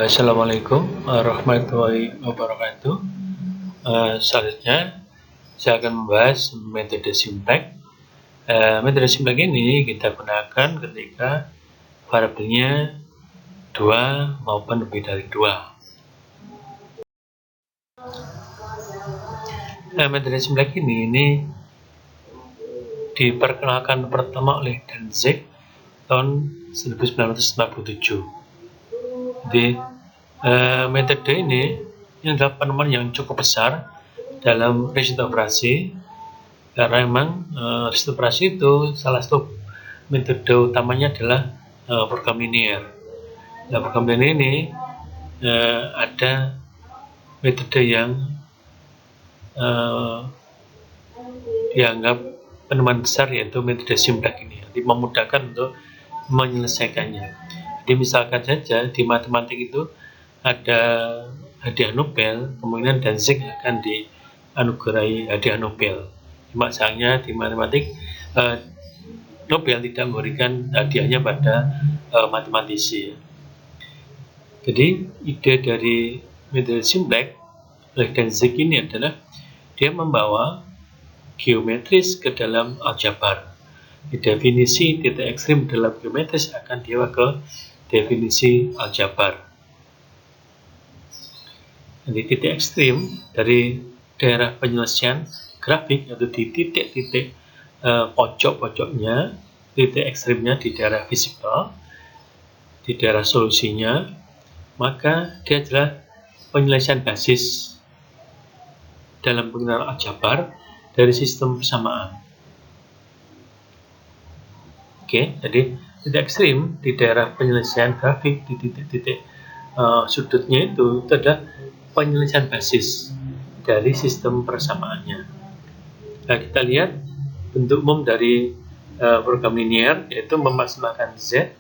Assalamualaikum warahmatullahi wabarakatuh. Selanjutnya saya akan membahas metode simplex. Metode simplex ini kita gunakan ketika variabelnya 2 maupun lebih dari 2. Metode simplex ini diperkenalkan pertama oleh Dantzig tahun 1947. Jadi metode ini adalah penemuan yang cukup besar dalam riset operasi, karena memang riset operasi itu salah satu metode utamanya adalah program linear. Nah, program linear ini ada metode yang dianggap penemuan besar, yaitu metode simplex ini, jadi memudahkan untuk menyelesaikannya. Jadi misalkan saja di matematik itu ada hadiah Nobel, kemungkinan Dantzig akan dianugerahi hadiah Nobel. Cuma sayangnya di matematik Nobel tidak memberikan hadiahnya pada matematisi. Jadi ide dari metode simplex oleh Dantzig ini adalah dia membawa geometris ke dalam aljabar. Definisi titik ekstrim dalam geometris akan dibawa ke definisi aljabar. Jadi titik ekstrim dari daerah penyelesaian grafik, yaitu di titik-titik pojok-pojoknya, titik ekstrimnya di daerah visible, di daerah solusinya, maka dia adalah penyelesaian basis dalam pengenalan aljabar dari sistem persamaan. Oke, jadi titik ekstrim di daerah penyelesaian grafik di titik-titik sudutnya itu adalah penyelesaian basis dari sistem persamaannya. Nah, kita lihat bentuk umum dari program linear, yaitu memaksimalkan Z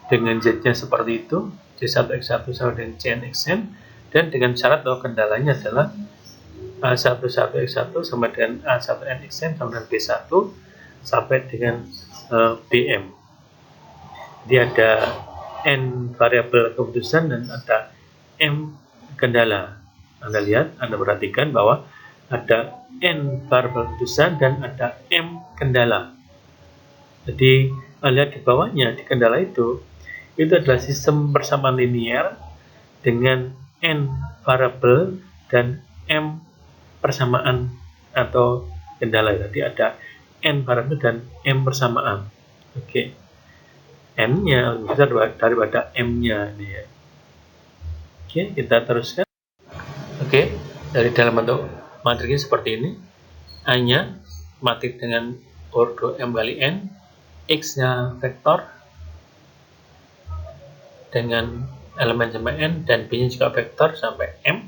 dengan Z-nya seperti itu, C1x1 sama dengan Cnxn, dan dengan syarat bahwa kendalanya adalah A11x1 sama dengan A1nxn sama dengan B1 sampai dengan BM. Jadi ada N variabel keputusan dan ada M kendala. Anda lihat, Anda perhatikan bahwa ada N variabel keputusan dan ada M kendala. Jadi lihat di bawahnya, di kendala itu adalah sistem persamaan linear dengan N variabel dan M persamaan atau kendala. Jadi ada N variabel dan M persamaan. Oke. N-nya lebih besar daripada M-nya ini ya. Oke, kita teruskan. Oke, dari dalam bentuk matriksnya seperti ini. A-nya matriks dengan ordo M kali N, X-nya vektor dengan elemen sampai N, dan B-nya juga vektor sampai M.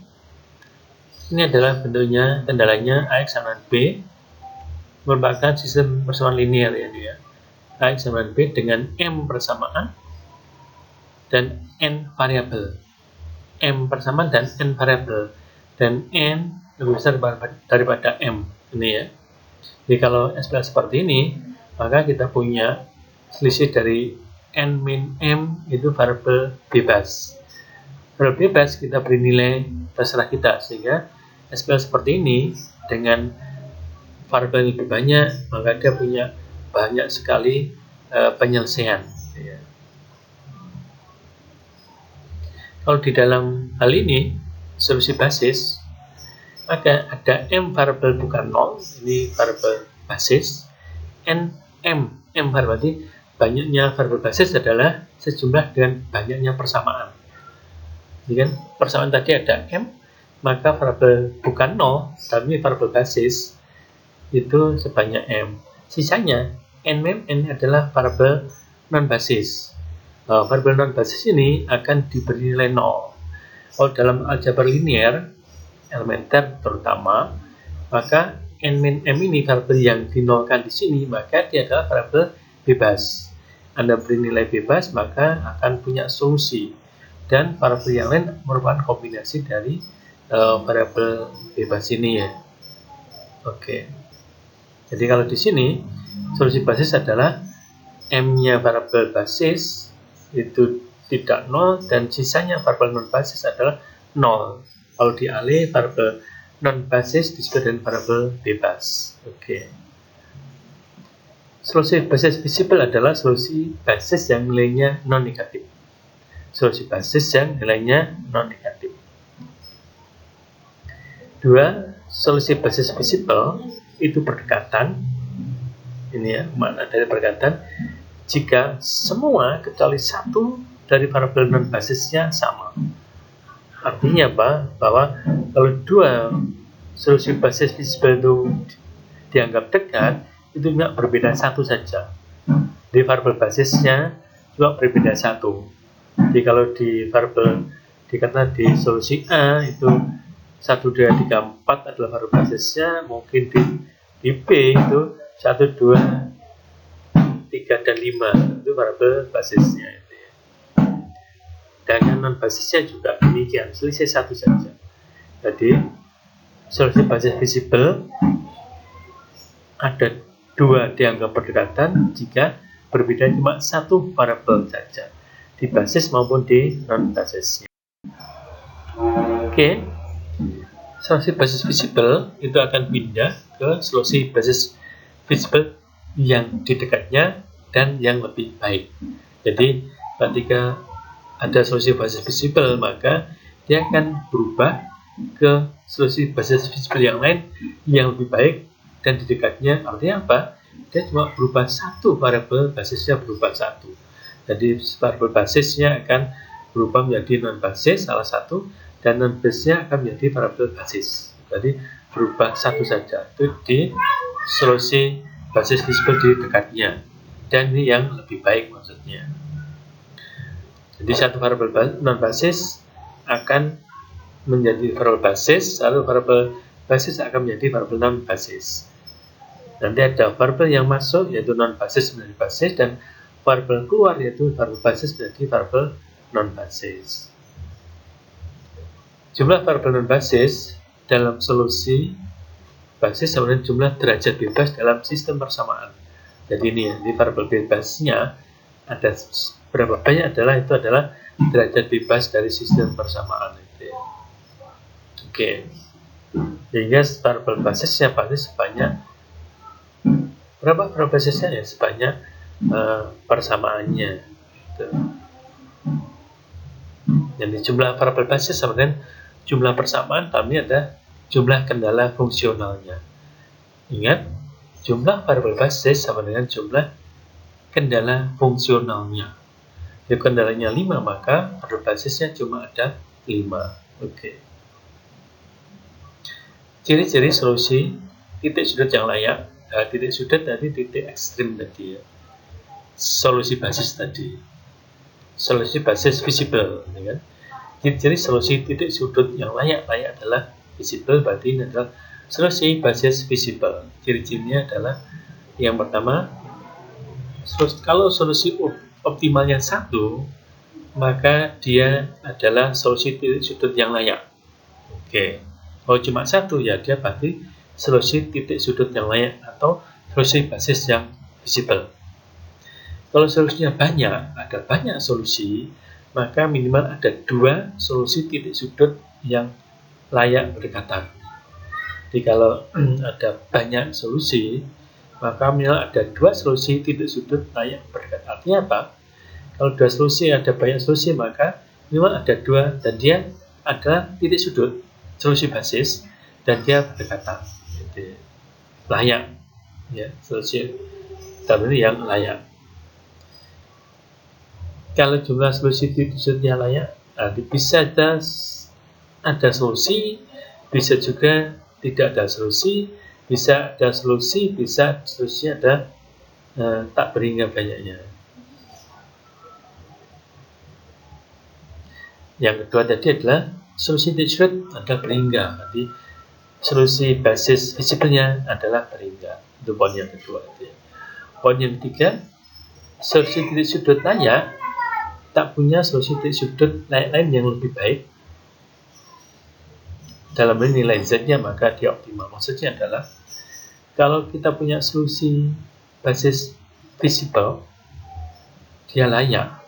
Ini adalah bentuknya, kendalanya AX sama B, merupakan sistem persamaan linear ya dia. AX sama B dengan M persamaan dan N variabel. M persamaan dan N variabel, dan N lebih besar daripada M ini ya. Jadi kalau SPL seperti ini, maka kita punya selisih dari N min M itu variabel bebas. Variabel bebas kita beri nilai terserah kita, sehingga SPL seperti ini dengan variabel yang lebih banyak, maka dia punya banyak sekali penyelesaian ya. Kalau di dalam hal ini solusi basis, maka ada M variabel bukan 0, ini variabel basis, M variabel, berarti banyaknya variabel basis adalah sejumlah dengan banyaknya persamaan. Jadi kan persamaan tadi ada M, maka variabel bukan 0, tapi variabel basis itu sebanyak M. Sisanya N adalah variabel non basis. Variabel non basis ini akan diberi nilai 0. Kalau dalam aljabar linear elementer terutama, maka N min M ini variabel yang dinolkan di sini, maka dia adalah variabel bebas. Anda beri nilai bebas, maka akan punya solusi, dan variabel yang lain merupakan kombinasi dari variabel bebas ini ya. Oke. Jadi kalau di sini solusi basis adalah M-nya variabel basis itu tidak 0 dan sisanya variabel non basis adalah 0. Kalau dialih variabel non basis disebut dengan variabel bebas. Oke. Solusi basis visible adalah solusi basis yang nilainya non negatif. Solusi basis yang nilainya non negatif. 2. Solusi basis visible itu berdekatan. Ini ya, makna dari berdekatan. Jika semua kecuali satu dari variabel non basisnya sama. Artinya apa? Bahwa kalau dua solusi basis visible itu dianggap dekat, itu juga berbeda satu saja. Di variabel basisnya juga berbeda satu. Jadi kalau di variabel dikatakan di solusi A itu 1, 2, 3, 4 adalah variabel basisnya, mungkin di B itu 1, 2, 3, dan 5 itu variabel basisnya. Dan yang non basisnya juga demikian, selisih satu saja. Jadi solusi basis visible ada dua dianggap berdekatan jika berbeda cuma satu variabel saja di basis maupun di non basisnya. Oke, solusi basis visible itu akan pindah ke solusi basis visible yang di dekatnya dan yang lebih baik. Jadi ketika ada solusi basis visible, maka dia akan berubah ke solusi basis visible yang lain yang lebih baik dan di dekatnya. Artinya apa? Dia cuma berubah satu variabel basisnya berubah satu. Jadi variabel basisnya akan berubah menjadi non basis salah satu dan non basisnya akan menjadi variabel basis. Jadi berubah satu saja. Itu di solusi basis visible di dekatnya dan ini yang lebih baik maksudnya. Jadi satu variabel non basis akan menjadi variabel basis, lalu variabel basis akan menjadi variabel non basis. Nanti ada variabel yang masuk yaitu non basis menjadi basis dan variabel keluar yaitu variabel basis menjadi variabel non basis. Jumlah variabel non basis dalam solusi basis sama dengan jumlah derajat bebas dalam sistem persamaan. Jadi ini ya, di variabel bebasnya ada berapa banyak itu adalah derajat bebas dari sistem persamaan itu ya. Oke. Sehingga variabel basisnya pasti sebanyak berapa variabel basisnya ya sebanyak persamaannya. Gitu. Jadi jumlah variabel basis sama dengan jumlah persamaan tambahnya ada jumlah kendala fungsionalnya. Ingat, jumlah variabel basis sama dengan jumlah kendala fungsionalnya. Jika kendalanya 5, maka variabel basisnya cuma ada 5. Oke. Ciri-ciri solusi titik sudut yang layak. Nah, titik sudut tadi titik ekstrim tadi ya. Solusi basis tadi. Solusi basis visible, ya kan? Ciri-ciri solusi titik sudut yang layak adalah visible, berarti ini adalah solusi basis visible. Ciri-cirinya adalah yang pertama, kalau solusi optimalnya 1, maka dia adalah solusi titik sudut yang layak. Oke. Kalau cuma 1, ya dia berarti solusi titik sudut yang layak atau solusi basis yang visible. Kalau solusinya banyak, ada banyak solusi, maka minimal ada 2 solusi titik sudut yang layak berdekatan. Jadi kalau ada banyak solusi, maka minimal ada 2 solusi titik sudut layak berdekatan. Artinya apa? Kalau 2 solusi, ada banyak solusi, maka minimal ada 2 dan dia adalah titik sudut solusi basis dan dia berdekatan. Jadi, layak, ya, solusi ini yang layak. Kalau jumlah solusi titik sudutnya layak, bisa ada solusi, bisa juga tidak ada solusi, bisa ada solusi, bisa solusinya ada tak berhingga banyaknya. Yang kedua tadi adalah solusi titik sudut ada berhingga. Jadi solusi basis visible-nya adalah berhingga. Itu poin yang kedua. Poin yang ketiga, solusi titik sudut layak tak punya solusi titik sudut lain yang lebih baik. Dalam nilai Z-nya maka dia optimal. Maksudnya adalah kalau kita punya solusi basis visible, dia layak.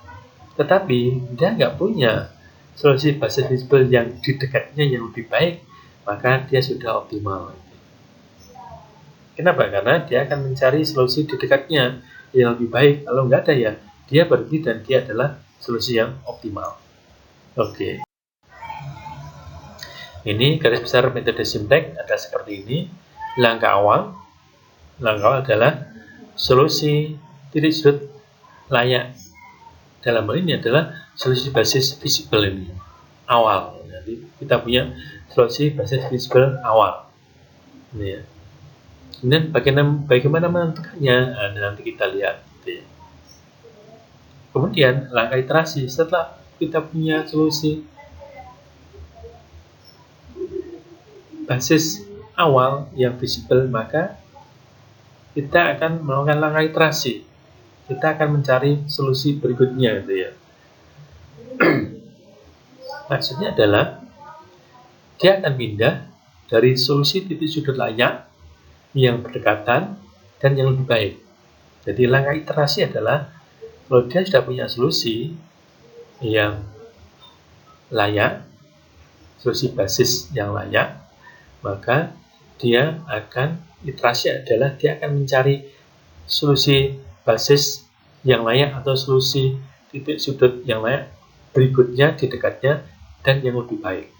tetapi dia nggak punya solusi basis visible yang di dekatnya yang lebih baik, maka dia sudah optimal. Kenapa? Karena dia akan mencari solusi di dekatnya yang lebih baik. Kalau nggak ada ya, dia berhenti dan dia adalah solusi yang optimal. Oke. Ini garis besar metode Simplex ada seperti ini. Langkah awal adalah solusi titik sudut layak. Dalam hal ini adalah solusi basis visible ini awal. Jadi kita punya solusi basis visible awal. Ini ya. Kemudian bagaimana menentukannya? Nah, nanti kita lihat. Gitu ya. Kemudian langkah iterasi setelah kita punya solusi basis awal yang visible, maka kita akan melakukan langkah iterasi. Kita akan mencari solusi berikutnya, gitu ya. Maksudnya adalah dia akan pindah dari solusi titik sudut layak yang berdekatan dan yang lebih baik. Jadi langkah iterasi adalah kalau dia sudah punya solusi yang layak, solusi basis yang layak, maka dia akan iterasi adalah dia akan mencari solusi basis yang layak atau solusi titik sudut yang layak berikutnya di dekatnya dan yang lebih baik.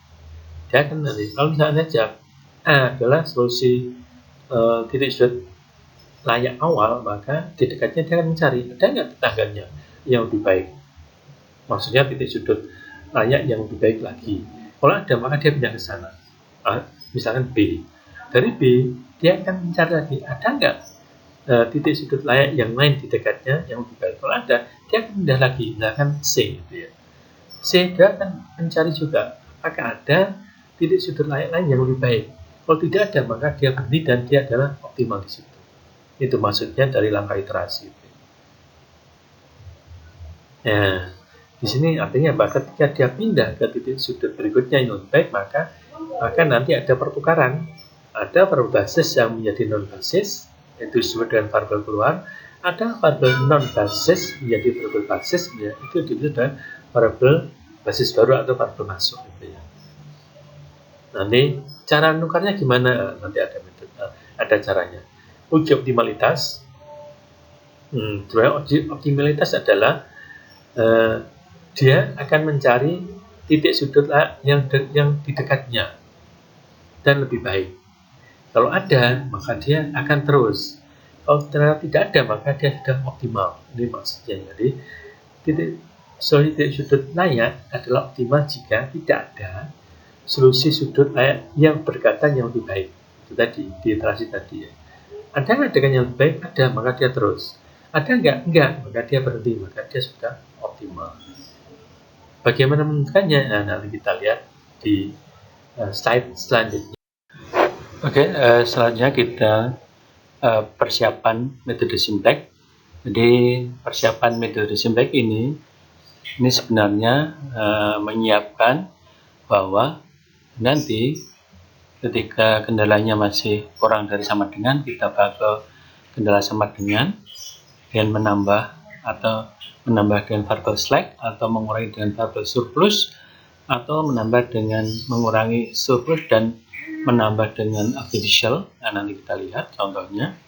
Dia akan nanti, kalau misalnya saja A adalah solusi titik sudut layak awal, maka di dekatnya dia akan mencari ada nggak tetangganya yang lebih baik. Maksudnya titik sudut layak yang lebih baik lagi. Kalau ada, maka dia pindah ke sana. Misalkan B. Dari B, dia akan mencari lagi ada nggak titik sudut layak yang lain di dekatnya yang lebih baik. Kalau ada, dia akan pindah lagi. Misalkan C. Gitu ya. C, dia akan mencari juga apakah ada titik sudut layak lain yang lebih baik. Kalau tidak ada, maka dia berhenti dan dia adalah optimal di situ. Itu maksudnya dari langkah iterasi. Nah, di sini artinya apa? Ketika dia pindah ke titik sudut berikutnya yang lebih baik, maka nanti ada pertukaran. Ada variabel basis yang menjadi non basis, yaitu disebut dengan variabel keluar. Ada variabel non basis menjadi variabel basis, ya, itu disebut dengan variabel basis baru atau variabel masuk. Gitu ya. Nanti cara nukarnya gimana? Nanti ada metode, ada caranya. Uji optimalitas. Uji optimalitas adalah dia akan mencari titik sudut yang di dekatnya dan lebih baik. Kalau ada, maka dia akan terus. Kalau ternyata tidak ada, maka dia sudah optimal. Ini maksudnya. Jadi titik sudut layak adalah optimal jika tidak ada solusi sudut layak yang berdekatan yang lebih baik. Itu tadi, di iterasi tadi ya. Ada nggak dengan yang lebih baik? Ada, maka dia terus. Ada nggak? Enggak, maka dia berhenti, maka dia sudah optimal. Bagaimana menentukannya? Nah, nanti kita lihat di slide selanjutnya. Oke, selanjutnya kita persiapan metode Simplex. Jadi persiapan metode Simplex ini sebenarnya menyiapkan bahwa nanti ketika kendalanya masih kurang dari sama dengan, kita bakal kendala sama dengan menambah dengan variabel slack, atau mengurangi dengan variabel surplus, atau menambah dengan mengurangi surplus dan menambah dengan artificial. Nah, nanti kita lihat contohnya.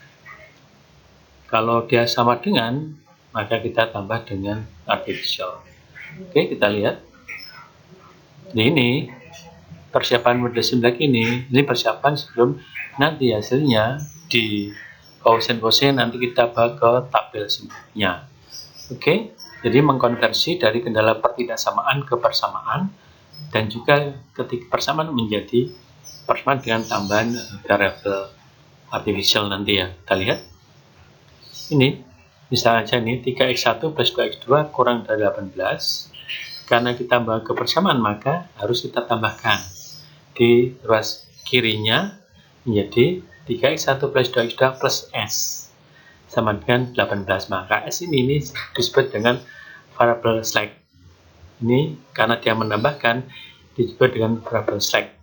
Kalau dia sama dengan, maka kita tambah dengan artificial. Oke, kita lihat. Ini persiapan metode Simplex ini persiapan sebelum nanti hasilnya di koefisien nanti kita bawa ke tabel Simplex-nya. Oke, jadi mengkonversi dari kendala pertidaksamaan ke persamaan, dan juga ketika persamaan menjadi persamaan dengan tambahan variabel artificial nanti ya. Kita lihat. Ini misalnya aja ini 3x1 plus 2x2 kurang dari 18. Karena kita bawa ke persamaan, maka harus kita tambahkan di ruas kirinya menjadi 3x1 plus 2x2 plus s sama dengan 18. Maka s ini disebut dengan variabel slack. Ini karena dia menambahkan disebut dengan variabel slack.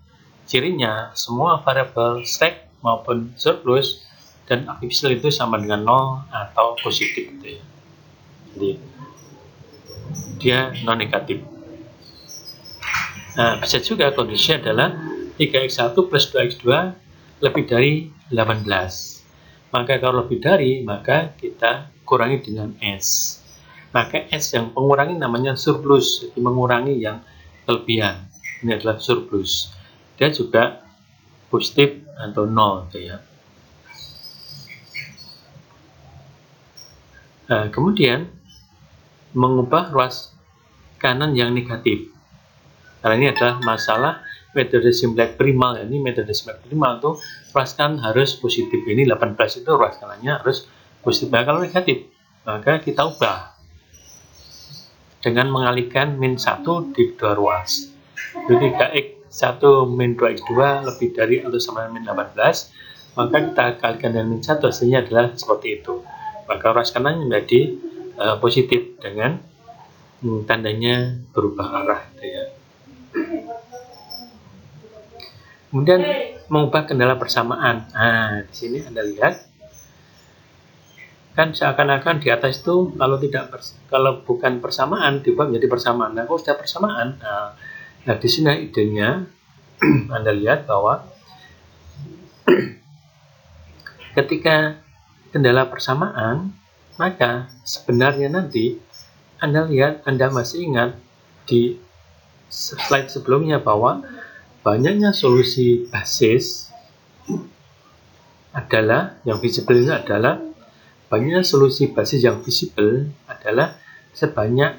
Cirinya semua variabel slack maupun surplus dan artificial itu sama dengan 0 atau positif gitu ya. Jadi dia non negatif. Nah, bisa juga kondisi adalah 3x1 plus 2x2 lebih dari 18. Maka kalau lebih dari, maka kita kurangi dengan S. Maka S yang mengurangi namanya surplus, jadi mengurangi yang kelebihan. Ini adalah surplus. Dia juga positif atau nol, gitu ya. Nah, kemudian mengubah ruas kanan yang negatif. Karena ini adalah masalah metode simplet primal. Ini metode simplet primal itu ruas kanan harus positif. Ini 18 itu ruas kanannya harus positif. Nah, kalau negatif, maka kita ubah dengan mengalihkan min 1 di dua ruas. Jadi 3x1 min 2x2 lebih dari atau sama min 18, maka kita kalikan dengan min 1, hasilnya adalah seperti itu. Maka ruas kanan menjadi positif dengan tandanya berubah arah, gitu ya. Kemudian mengubah kendala persamaan. Nah, di sini Anda lihat kan seakan-akan di atas itu kalau bukan persamaan diubah menjadi persamaan. Nah, kalau sudah persamaan, nah di sini idenya Anda lihat bahwa ketika kendala persamaan, maka sebenarnya nanti Anda masih ingat di slide sebelumnya bahwa banyaknya solusi basis adalah yang visible ini adalah banyaknya solusi basis yang visible adalah sebanyak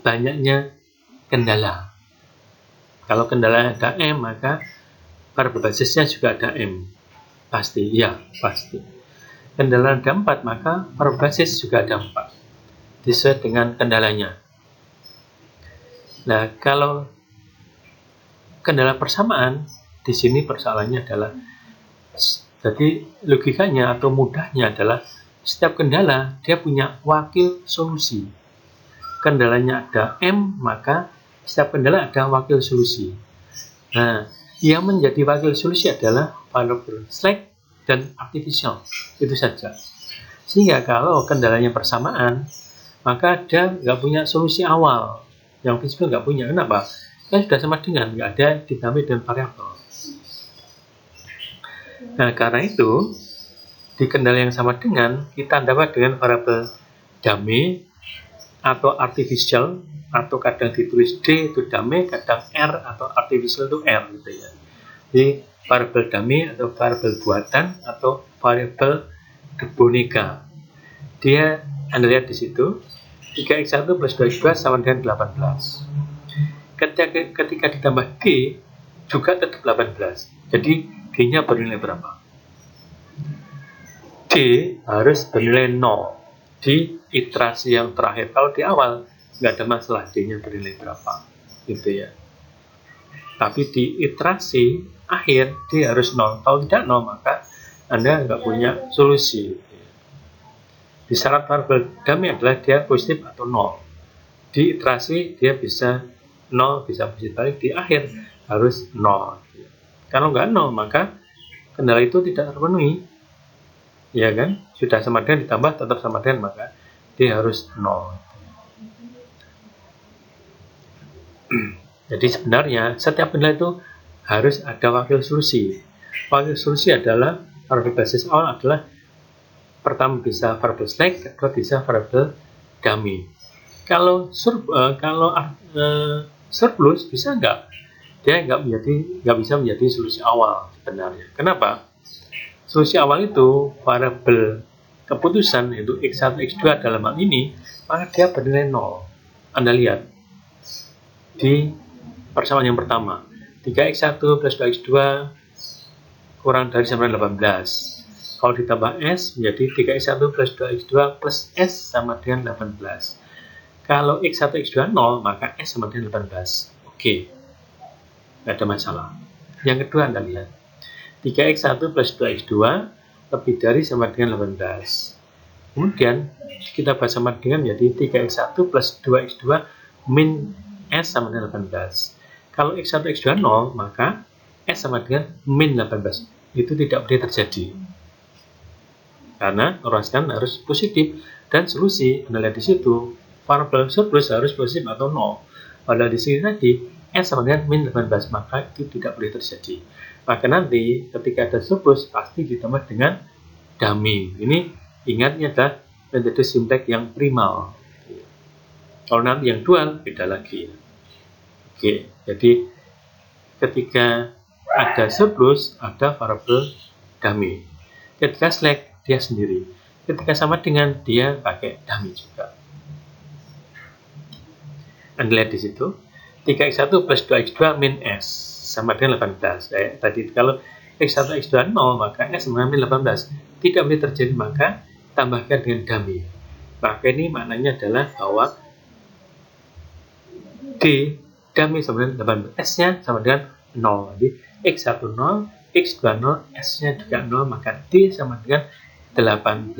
banyaknya kendala. Kalau kendala ada M, maka variabel basisnya juga ada M. Pasti, ya, pasti. Kendala ada 4, maka variabel basis juga ada 4. Sesuai dengan kendalanya. Nah, kalau kendala persamaan, di sini persoalannya adalah, jadi logikanya atau mudahnya adalah setiap kendala dia punya wakil solusi. Kendalanya ada M, maka setiap kendala ada wakil solusi. Nah, yang menjadi wakil solusi adalah variable slack dan artificial. Itu saja. Sehingga kalau kendalanya persamaan, maka dia nggak punya solusi awal. Yang visible nggak punya. Kenapa? Kan sudah sama dengan, nggak ada ditambah dengan variabel. Nah, karena itu, di kendala yang sama dengan, kita dapat dengan variabel dummy atau artificial, atau kadang ditulis D itu dummy, kadang R atau artificial itu R, gitu ya. Jadi, variabel dummy atau variabel buatan atau variabel boneka. Dia, Anda lihat di situ, 3x1 plus 2x2 sama dengan 18. Ketika ditambah D, juga tetap 18. Jadi, D-nya bernilai berapa? D harus bernilai 0 di iterasi yang terakhir. Kalau di awal, nggak ada masalah D-nya bernilai berapa. Gitu ya. Tapi di iterasi akhir, D harus 0. Kalau tidak 0, maka Anda nggak punya solusi. Di syarat variabel dummy adalah dia positif atau 0. Di iterasi dia bisa 0, bisa positif balik. Di akhir harus 0. Kalau nggak 0, maka kendala itu tidak terpenuhi. Ya kan? Sudah sama dengan ditambah tetap sama dengan, maka dia harus 0. Jadi sebenarnya setiap kendala itu harus ada wakil solusi. Wakil solusi adalah variabel basis awal adalah pertama bisa variabel slack, kedua bisa variabel dummy. Kalau surplus bisa nggak? Dia nggak bisa menjadi solusi awal sebenarnya. Kenapa? Solusi awal itu variabel keputusan yaitu x1, x2 dalam hal ini, maka dia bernilai 0. Anda lihat di persamaan yang pertama, 3x1 plus 2x2 kurang dari sama dengan 18. Kalau ditambah S menjadi 3x1 plus 2x2 plus S sama dengan 18. Kalau x1, x2 0, maka S sama dengan 18. Oke. Nggak ada masalah. Yang kedua Anda lihat. 3x1 plus 2x2 lebih dari sama dengan 18. Kemudian kita bahas sama dengan menjadi 3x1 plus 2x2 min S sama dengan 18. Kalau x1, x2 0, maka S sama dengan min 18. Itu tidak boleh terjadi. Karena ruas kanan harus positif Dan solusi, Anda lihat di situ, variabel surplus harus positif atau 0. Padahal di sini tadi, S sama dengan min 18, maka itu tidak boleh terjadi. Maka nanti ketika ada surplus, pasti ditambah dengan dummy. Ini ingatnya adalah metode simplex yang primal. Kalau nanti yang dual, beda lagi. Oke, jadi ketika ada surplus, ada variabel dummy. Ketika slack, dia sendiri. Ketika sama dengan, dia pakai dummy juga. Anda lihat di situ, 3x1 plus 2x2 min S sama dengan 18. Tadi kalau x1, x2 0, maka S sama dengan 18. Tidak boleh terjadi, maka tambahkan dengan dummy. Maka ini maknanya adalah bahwa D dummy sama dengan 18. S-nya sama dengan 0. Jadi x1 0, x2 0, S-nya juga 0, maka D sama dengan 18.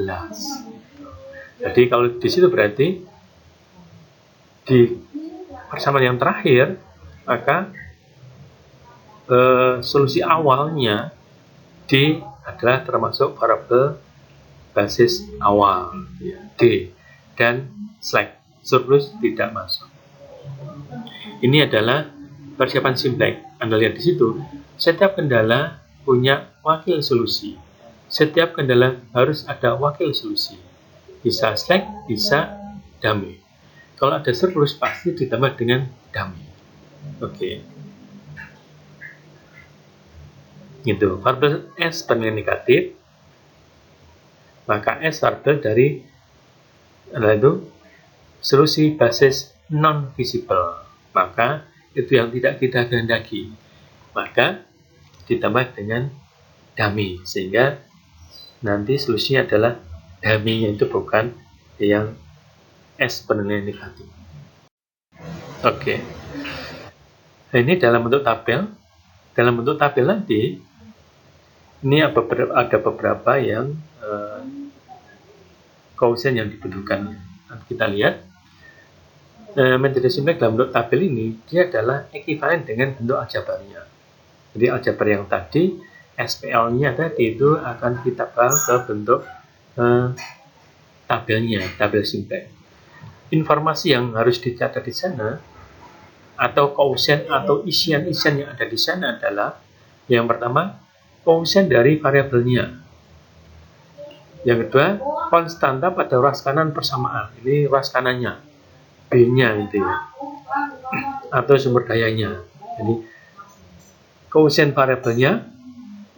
Jadi kalau di situ berarti di persamaan yang terakhir, maka solusi awalnya D adalah termasuk variabel basis awal, ya, D, dan slack surplus tidak masuk. Ini adalah persiapan simplex. Anda lihat di situ, setiap kendala punya wakil solusi. Setiap kendala harus ada wakil solusi. Bisa slack, bisa dummy. Kalau ada surplus pasti ditambah dengan dummy. Oke. Gitu. Variabel S bernilai negatif, maka S variabel dari itu solusi basis non visible. Maka itu yang tidak kita kehendaki. Maka ditambah dengan dummy, sehingga nanti solusinya adalah dummy, yaitu bukan yang S bernilai negatif. Oke. Nah, ini dalam bentuk tabel. Dalam bentuk tabel nanti, ini ada beberapa yang koefisien yang dibutuhkan. Kita lihat, metode simplex dalam bentuk tabel ini, dia adalah ekuivalen dengan bentuk aljabarnya. Jadi aljabar yang tadi, SPL-nya tadi itu akan kita bawa ke bentuk tabelnya, tabel simplex. Informasi yang harus dicatat di sana, atau koefisien atau isian-isian yang ada di sana adalah, yang pertama, koefisien dari variabelnya. Yang kedua, konstanta pada ruas kanan persamaan. Ini ruas kanannya, B-nya itu ya, atau sumber dayanya. Jadi koefisien variabelnya,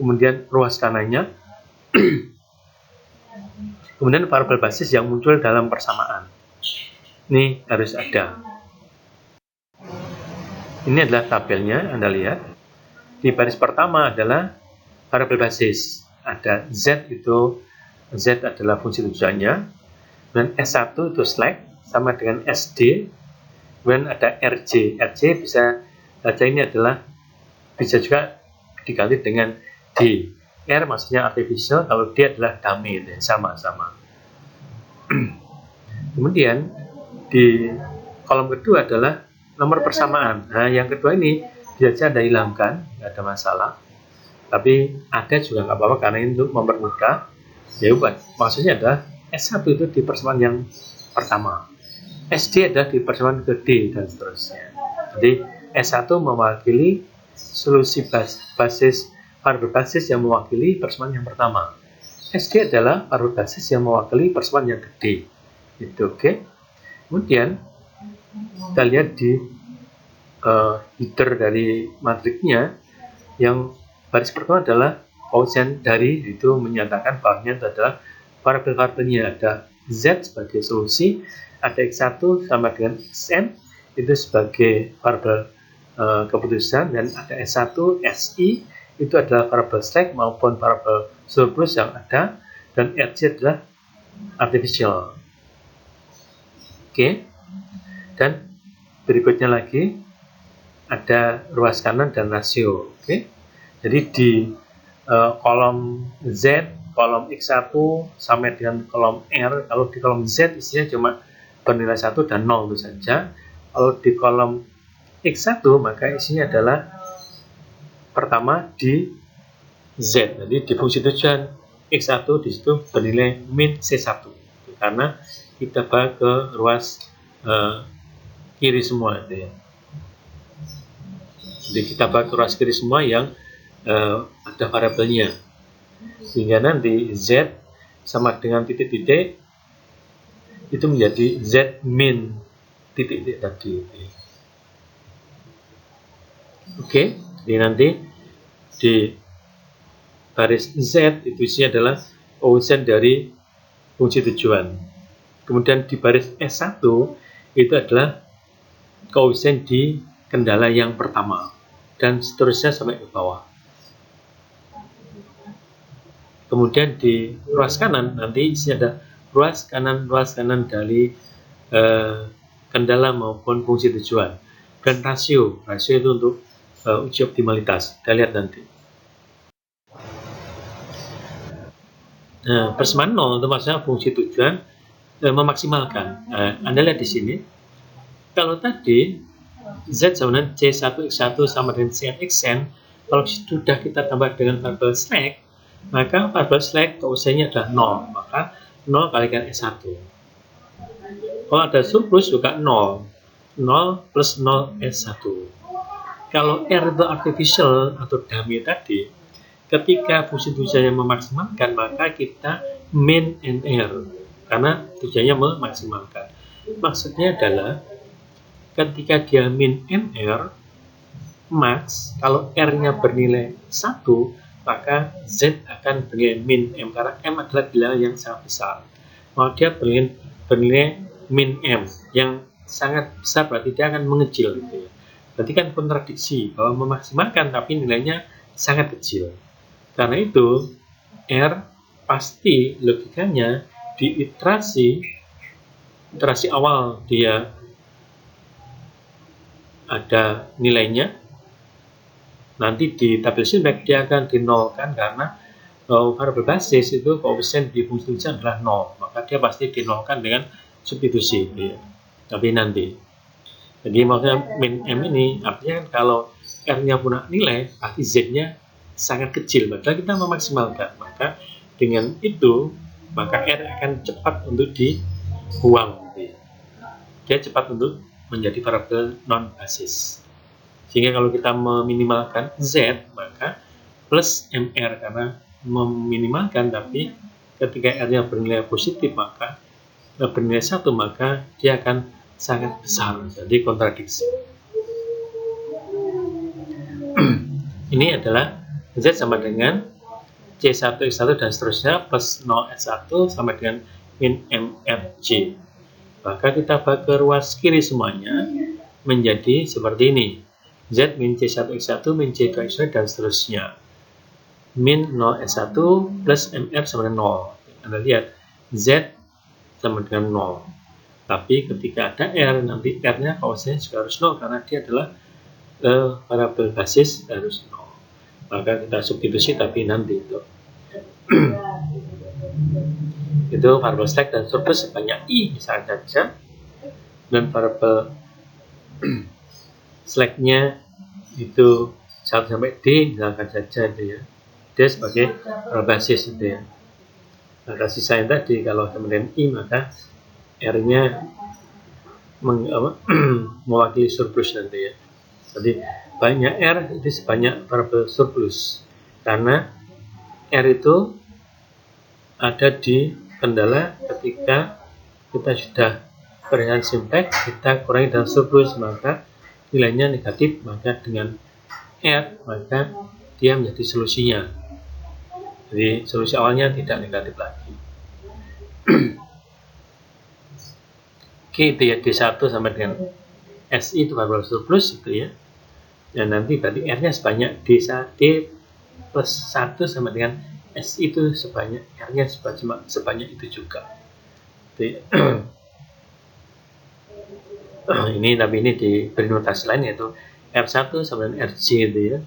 kemudian ruas kanannya, kemudian variabel basis yang muncul dalam persamaan. Ini harus ada. Ini adalah tabelnya, Anda lihat. Di baris pertama adalah variabel basis. Ada Z, itu Z adalah fungsi tujuannya, dan S1 itu slack sama dengan SD, kemudian ada RJ. RJ bisa baca ini adalah, bisa juga diganti dengan D. R maksudnya artificial, kalau D adalah dummy, sama-sama. Kemudian di kolom kedua adalah nomor persamaan. Nah, yang kedua ini biasa Anda hilangkan, nggak ada masalah. Tapi ada juga nggak apa-apa, karena ini untuk mempermudah. Ya bukan, maksudnya adalah S1 itu di persamaan yang pertama, SD adalah di persamaan ke D, dan seterusnya. Jadi S1 mewakili solusi basis variabel basis yang mewakili persamaan yang pertama. SD adalah variabel basis yang mewakili persamaan yang gede. Itu oke. Kemudian kita lihat di header dari matriknya, yang baris pertama adalah koefisien dari, itu menyatakan bahwa itu adalah variabel-variabelnya. Ada Z sebagai solusi, ada X1 sama dengan Xn itu sebagai variabel keputusan, dan ada S1, SI itu adalah variabel slack maupun variabel surplus yang ada, dan RJ adalah artificial. Oke. Dan berikutnya lagi ada ruas kanan dan rasio. Oke. Jadi di kolom Z, kolom X1 sampai dengan kolom R. Kalau di kolom Z isinya cuma bernilai 1 dan 0 itu saja. Kalau di kolom X1 maka isinya adalah pertama di Z. Jadi di fungsi tujuan X1 di situ bernilai min C1. Karena kita bawa ke ruas kiri semua itu ya. Jadi kita bawa ke ruas kiri semua yang ada variabelnya, sehingga nanti Z sama dengan titik-titik itu menjadi Z min titik-titik tadi. Oke, jadi nanti di baris Z itu isinya adalah koefisien dari fungsi tujuan. Kemudian di baris S1 itu adalah koefisien di kendala yang pertama, dan seterusnya sampai ke bawah. Kemudian di ruas kanan nanti isinya ada ruas kanan dari kendala maupun fungsi tujuan, dan rasio itu untuk uji optimalitas. Kita lihat nanti. Nah, persamaan 0 itu maksudnya fungsi tujuan memaksimalkan. Anda lihat di sini, kalau tadi Z sama dengan C1x1 sama dengan Cnxn, kalau sudah kita tambah dengan variabel slack, maka variabel slack koefisiennya adalah 0, maka 0 kalikan S1. Kalau ada surplus juga 0 plus 0 S1. Kalau R itu artificial atau dummy tadi, ketika fungsi tujuannya memaksimalkan, maka kita min NR, karena tujuannya memaksimalkan. Maksudnya adalah ketika dia min NR max, kalau R-nya bernilai 1, maka Z akan bernilai min M, karena M adalah bilangan yang sangat besar. Kalau dia bernilai min M yang sangat besar, berarti dia akan mengecil gitu ya. Berarti kan kontradiksi bahwa memaksimalkan tapi nilainya sangat kecil. Karena itu R pasti logikanya di iterasi awal dia ada nilainya, nanti di tabel Sinback dia akan dinolkan, karena variabel basis itu koefisien di fungsi tujuan adalah 0, maka dia pasti dinolkan dengan substitusi ya. Tapi nanti, jadi maksudnya min M ini artinya kalau R-nya punya nilai, pasti Z-nya sangat kecil, padahal kita memaksimalkan, maka dengan itu maka R akan cepat untuk dibuang ya. Dia cepat untuk menjadi variabel non basis. Sehingga kalau kita meminimalkan Z, maka plus MR, karena meminimalkan, tapi ketika R-nya bernilai positif, maka bernilai 1, maka dia akan sangat besar, jadi kontradiksi. Ini adalah Z sama dengan C1x1 dan seterusnya plus 0S1 sama dengan min MRJ. Maka kita bawa ke ruas kiri semuanya menjadi seperti ini. Z min C1x1 min C2x2 dan seterusnya. Min 0S1 plus MR sama dengan 0. Anda lihat, Z sama dengan 0. Tapi ketika ada R, nanti R-nya koefisiennya juga harus 0, karena dia adalah variabel basis harus 0. Maka kita substitusi, tapi nanti itu variabel slack dan surplus sebanyak I misalnya saja, dan variabel slacknya itu 1 sampai D misalkan saja itu ya, D sebagai basis itu ya. Maka sisanya tadi kalau kemudian I, maka R-nya mewakili surplus nanti ya. Jadi banyak R itu sebanyak variabel surplus, karena R itu ada di kendala ketika kita sudah berikan Sinback, kita kurangi dengan surplus, maka nilainya negatif, maka dengan R maka dia menjadi solusinya. Jadi solusi awalnya tidak negatif lagi. Oke, itu ya, D1 sampai dengan SI itu variabel surplus itu ya. Dan nanti berarti R-nya sebanyak D plus 1 sama dengan SI itu sebanyak, R-nya sebanyak itu juga. Jadi, ini tapi ini diberi notasi lain, yaitu R1 sama dengan RJ itu ya.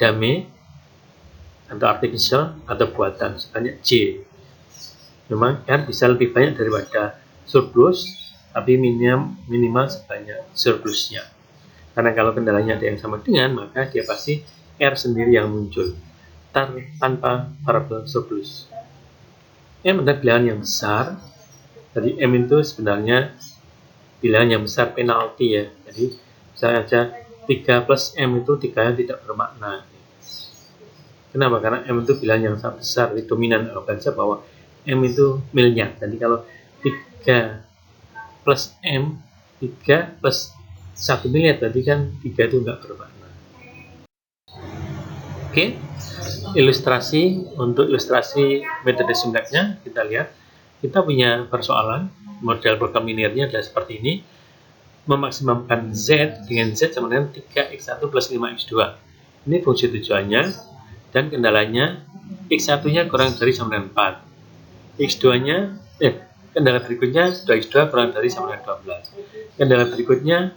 Dummy atau artificial atau buatan sebanyak J. Memang R bisa lebih banyak daripada surplus, tapi minimal sebanyak surplusnya. Karena kalau kendalanya ada yang sama dengan, maka dia pasti R sendiri yang muncul tanpa variabel surplus. M adalah bilangan yang besar. Jadi M itu sebenarnya bilangan yang besar penalti ya. Jadi misalnya aja 3 plus M itu 3-nya tidak bermakna. Kenapa? Karena M itu bilangan yang sangat besar, itu dominan arogansia bahwa M itu miliar. Jadi kalau 3 plus M, 3 plus 1 miliar, berarti kan 3 itu nggak bermakna. Oke, ilustrasi, untuk ilustrasi metode simpleknya, kita lihat, kita punya persoalan, model program linearnya adalah seperti ini, memaksimumkan Z dengan Z sama dengan 3x1 plus 5x2. Ini fungsi tujuannya, dan kendalanya x1-nya kurang dari sama dengan 4. x2-nya, kendala berikutnya 2x2 kurang dari sama dengan 12. Kendala berikutnya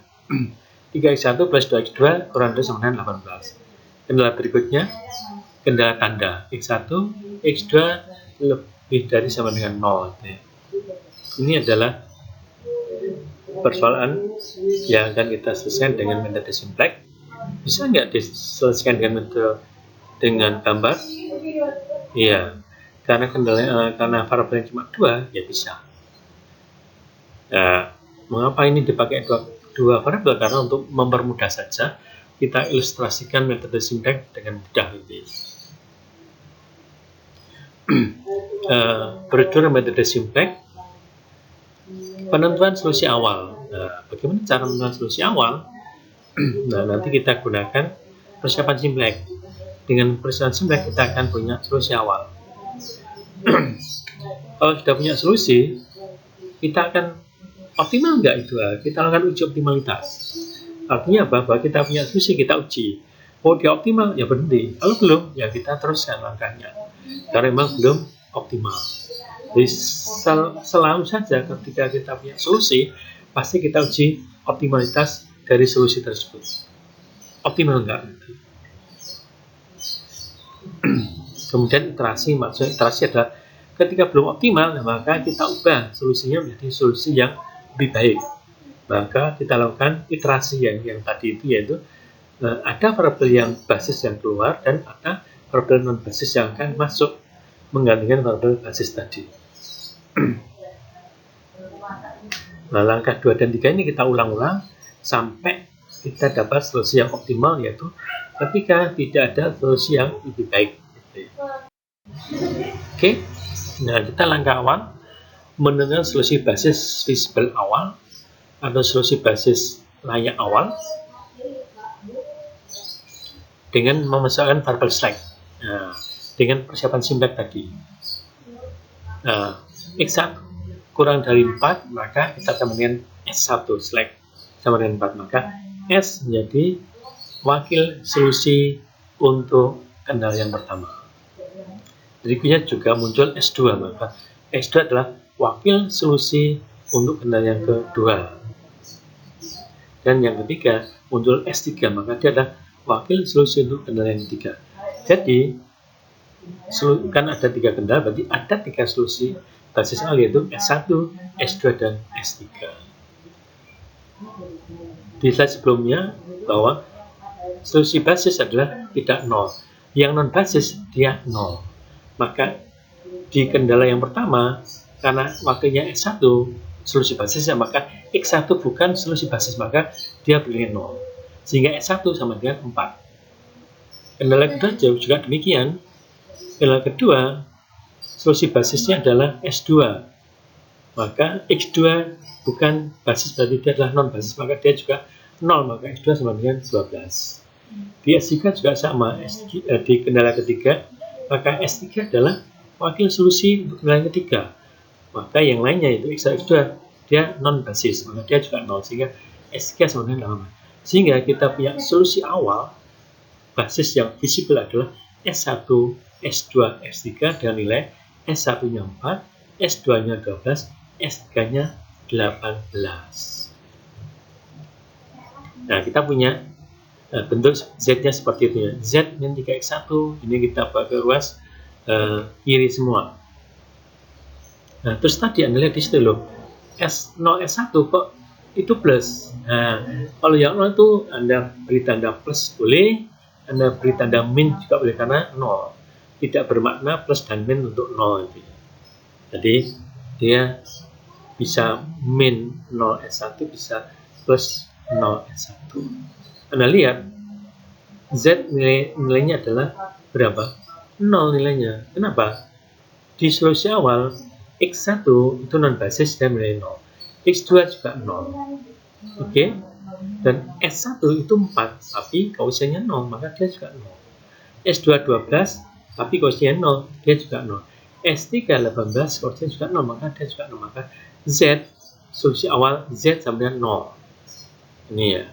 3x1 plus 2x2 kurang dari sama dengan 18. Kendala berikutnya, kendala tanda x1, x2 lebih dari sama dengan 0. Ini adalah persoalan yang akan kita selesaikan dengan metode simplek. Bisa nggak diselesaikan dengan metode dengan gambar? Iya, karena karena variabelnya cuma 2, ya bisa. Nah, mengapa ini dipakai dua variabel? Karena untuk mempermudah saja kita ilustrasikan metode simplek dengan mudah. Prosedur metode simplek, penentuan solusi awal. Nah, bagaimana cara menentukan solusi awal? Nah, nanti kita gunakan persiapan simplek. Dengan persiapan simplek kita akan punya solusi awal. Kalau sudah punya solusi, kita akan optimal nggak itu? Kita lakukan uji optimalitas. Artinya bahwa kita punya solusi, kita uji. Oh, dia optimal, ya berhenti. Kalau belum, ya kita teruskan langkahnya. Karena memang belum optimal. Jadi selalu saja ketika kita punya solusi, pasti kita uji optimalitas dari solusi tersebut. Optimal enggak? Kemudian iterasi, maksudnya iterasi adalah ketika belum optimal, maka kita ubah solusinya menjadi solusi yang lebih baik. Maka kita lakukan iterasi yang tadi itu, yaitu ada variabel yang basis yang keluar dan ada variabel non basis yang akan masuk menggantikan variabel basis tadi. Nah, langkah 2 dan 3 ini kita ulang-ulang sampai kita dapat solusi yang optimal, yaitu ketika tidak ada solusi yang lebih baik. Oke, nah kita langkah awal menentukan solusi basis visible awal atau solusi basis layak awal dengan memasukkan variabel slack. Nah, dengan persiapan simplek tadi. Nah, x1 kurang dari 4, maka kita sama dengan S1 slack sama dengan 4, maka S menjadi wakil solusi untuk kendala yang pertama. Berikutnya juga muncul S2, maka S2 adalah wakil solusi untuk kendala yang kedua. Dan yang ketiga muncul S3, maka dia adalah wakil solusi untuk kendala yang ketiga. Jadi kan ada 3 kendala, berarti ada 3 solusi basis awal, yaitu S1, S2, dan S3. Di slide sebelumnya bahwa solusi basis adalah tidak 0, yang non basis dia 0. Maka di kendala yang pertama, karena wakilnya S1 solusi basisnya, maka X1 bukan solusi basis, maka dia berikan 0, sehingga S1 sama dengan 4. Kendala kedua juga demikian. Kendala kedua, solusi basisnya adalah S2, maka X2 bukan basis, berarti dia adalah non basis, maka dia juga 0, maka X2 sama dengan 12. Di S3 juga sama, di kendala ketiga, maka S3 adalah wakil solusi untuk kendala ketiga, maka yang lainnya itu X1, X2 dia non basis, maka dia juga 0, sehingga S3 sama dengan 8. Sehingga kita punya solusi awal basis yang visible adalah S1, S2, S3 dengan nilai S1 nya 4, S2 nya 12, S3 nya 18. Nah, kita punya bentuk Z-nya seperti itu ya. Z min 3x1, ini kita pakai ruas kiri semua. Nah, terus tadi Anda lihat di situ loh, S0, S1 kok itu plus. Nah, kalau yang 0 itu Anda beri tanda plus boleh, Anda beri tanda min juga boleh, karena 0 tidak bermakna plus dan min untuk 0 itu. Jadi dia bisa min 0S1 bisa plus 0S1. Anda lihat Z nilainya adalah berapa? 0 nilainya. Kenapa? Di solusi awal X1 itu non basis dan nilai 0. X2 juga 0. Oke. Dan S1 itu 4, tapi koefisiennya 0, maka dia juga 0. S2 12, tapi koefisiennya 0, dia juga 0. S3 18, koefisiennya juga 0, maka dia juga 0. Maka Z, solusi awal Z sama dengan 0. Ini ya.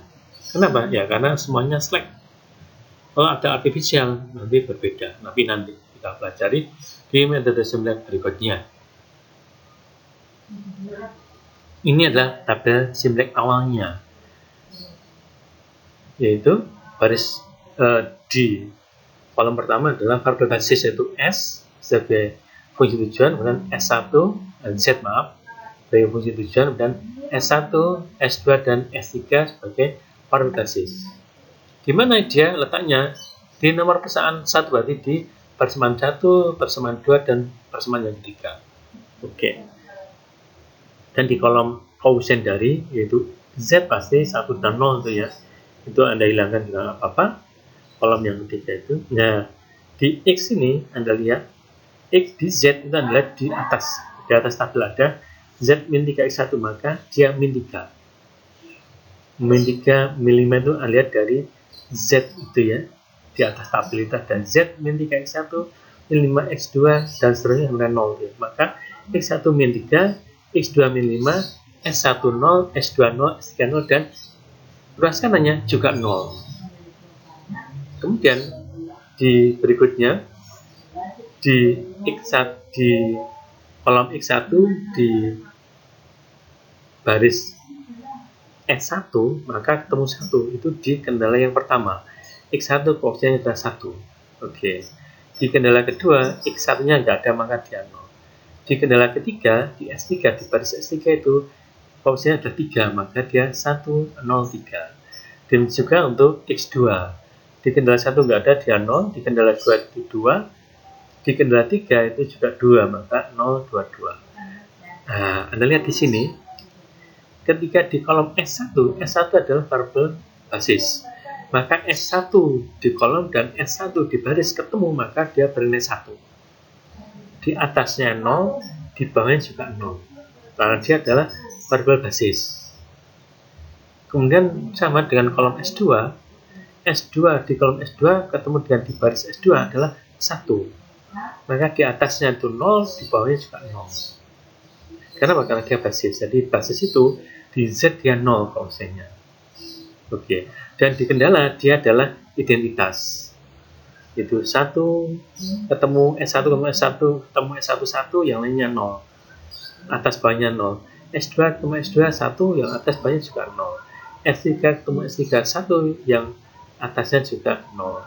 Kenapa? Ya karena semuanya slack. Kalau ada artifisial, nanti berbeda. Tapi nanti kita pelajari di metode Simulek berikutnya. Ini adalah tabel Simulek awalnya, yaitu baris di kolom pertama adalah variabel basis, yaitu S sebagai fungsi tujuan, kemudian S1 Z sebagai fungsi tujuan, dan S1, S2 dan S3 sebagai variabel basis. Di mana dia letaknya? Di nomor persamaan 1, berarti di persamaan 1, persamaan 2, dan persamaan yang ketiga. Oke. Dan di kolom koefisien dari, yaitu Z pasti 1 dan 0 itu ya. Itu Anda hilangkan juga apa-apa. Kolom yang ketiga itu. Nah, di X ini Anda lihat, X di Z itu Anda lihat di atas. Di atas tabel ada Z min 3X1, maka dia min 3. Min 3 mm itu Anda lihat dari Z itu ya, di atas tabel itu ada Z min 3X1, min 5X2, dan seterusnya sampai 0 ya. Maka X1 min 3, X2 min 5, S1 0, S2 0, S3 0, dan ruas kanannya juga 0. Kemudian di berikutnya di X1, di kolom X1 di baris S1, maka ketemu 1 itu di kendala yang pertama. X1 koefisiennya adalah 1. Oke. Di kendala kedua, X1-nya nggak ada, maka dia 0. Di kendala ketiga, di S3, di baris S3 itu koefisiennya adalah 3, maka dia 1, 0, 3. Dan juga untuk X2. Di kendala 1 nggak ada, dia 0. Di kendala 2 itu 2. Di kendala 3 itu juga 2, maka 0, 2, 2. Nah, Anda lihat di sini. Ketika di kolom S1, S1 adalah variabel basis. Maka S1 di kolom dan S1 di baris ketemu, maka dia bernilai 1. Di atasnya 0, di bawahnya juga 0. Karena dia adalah variabel basis. Kemudian sama dengan kolom S2. S2 di kolom S2 ketemu dengan di baris S2 adalah 1. Maka di atasnya itu 0, di bawahnya juga 0. Kenapa? Karena dia basis. Jadi basis itu di Z dia 0 koefisiennya. Oke. Dan di kendala dia adalah identitas. Itu 1 ketemu S1 ketemu S1 ketemu S11, yang lainnya 0. Atas bawahnya 0. S2 ketemu S2 1, yang atas bawahnya juga 0. S3 ketemu S3 1, yang atasnya juga 0.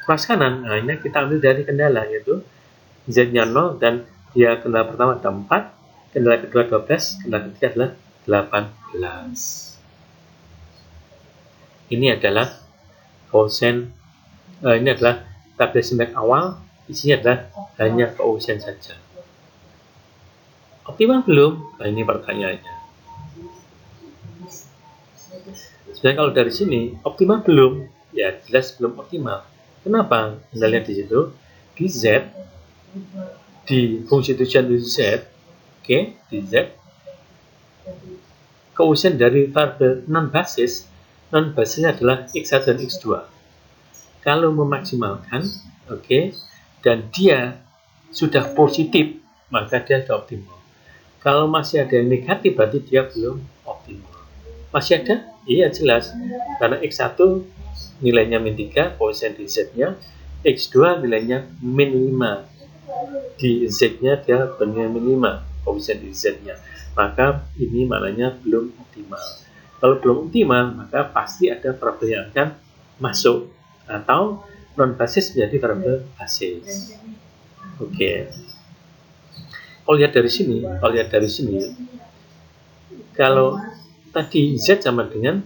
Ruas kanan, nah ini kita ambil dari kendala, yaitu Z-nya 0, dan dia kendala pertama ada 4, kendala kedua 12, kendala ketiga adalah 18. Ini adalah koefisien, ini adalah tabel Simulek awal, isinya adalah hanya koefisien saja. Optimal belum? Nah, ini pertanyaannya. Sebenarnya kalau dari sini optimal belum, ya jelas belum optimal. Kenapa? Anda lihat di situ, di Z, di fungsi tujuan di Z, oke, di Z, koefisien dari variabel non basisnya adalah X1 dan X2. Kalau memaksimalkan, oke, dan dia sudah positif, maka dia sudah optimal. Kalau masih ada yang negatif, berarti dia belum optimal. Masih ada? Iya, jelas. Karena X1 nilainya min 3, koefisien di Z-nya, X2 nilainya min 5. Di Z-nya dia bernilai min 5, koefisien di Z-nya. Maka ini maknanya belum optimal. Kalau belum optimal, maka pasti ada variabel yang akan masuk atau non basis menjadi variabel basis. Oke. Kalau lihat dari sini, kalau tadi Z sama dengan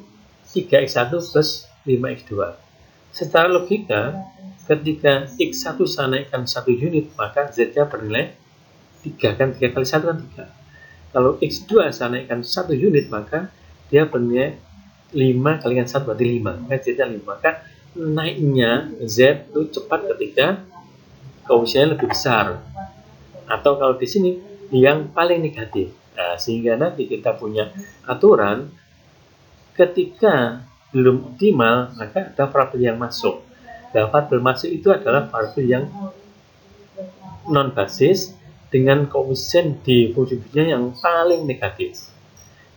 3X1 plus 5X2. Secara logika, ketika X1 saya naikkan 1 unit, maka Z-nya bernilai 3 kan, 3 kali 1 kan 3. Kalau X2 saya naikkan 1 unit, maka dia bernilai 5 kali 1 berarti 5, maka Z-nya 5. Maka naiknya Z itu cepat ketika koefisiennya lebih besar, atau kalau di sini yang paling negatif. Nah, sehingga nanti kita punya aturan ketika belum optimal, maka ada variabel yang masuk. Dan variabel masuk itu adalah variabel yang non basis dengan koefisien di fungsi-fungsinya yang paling negatif.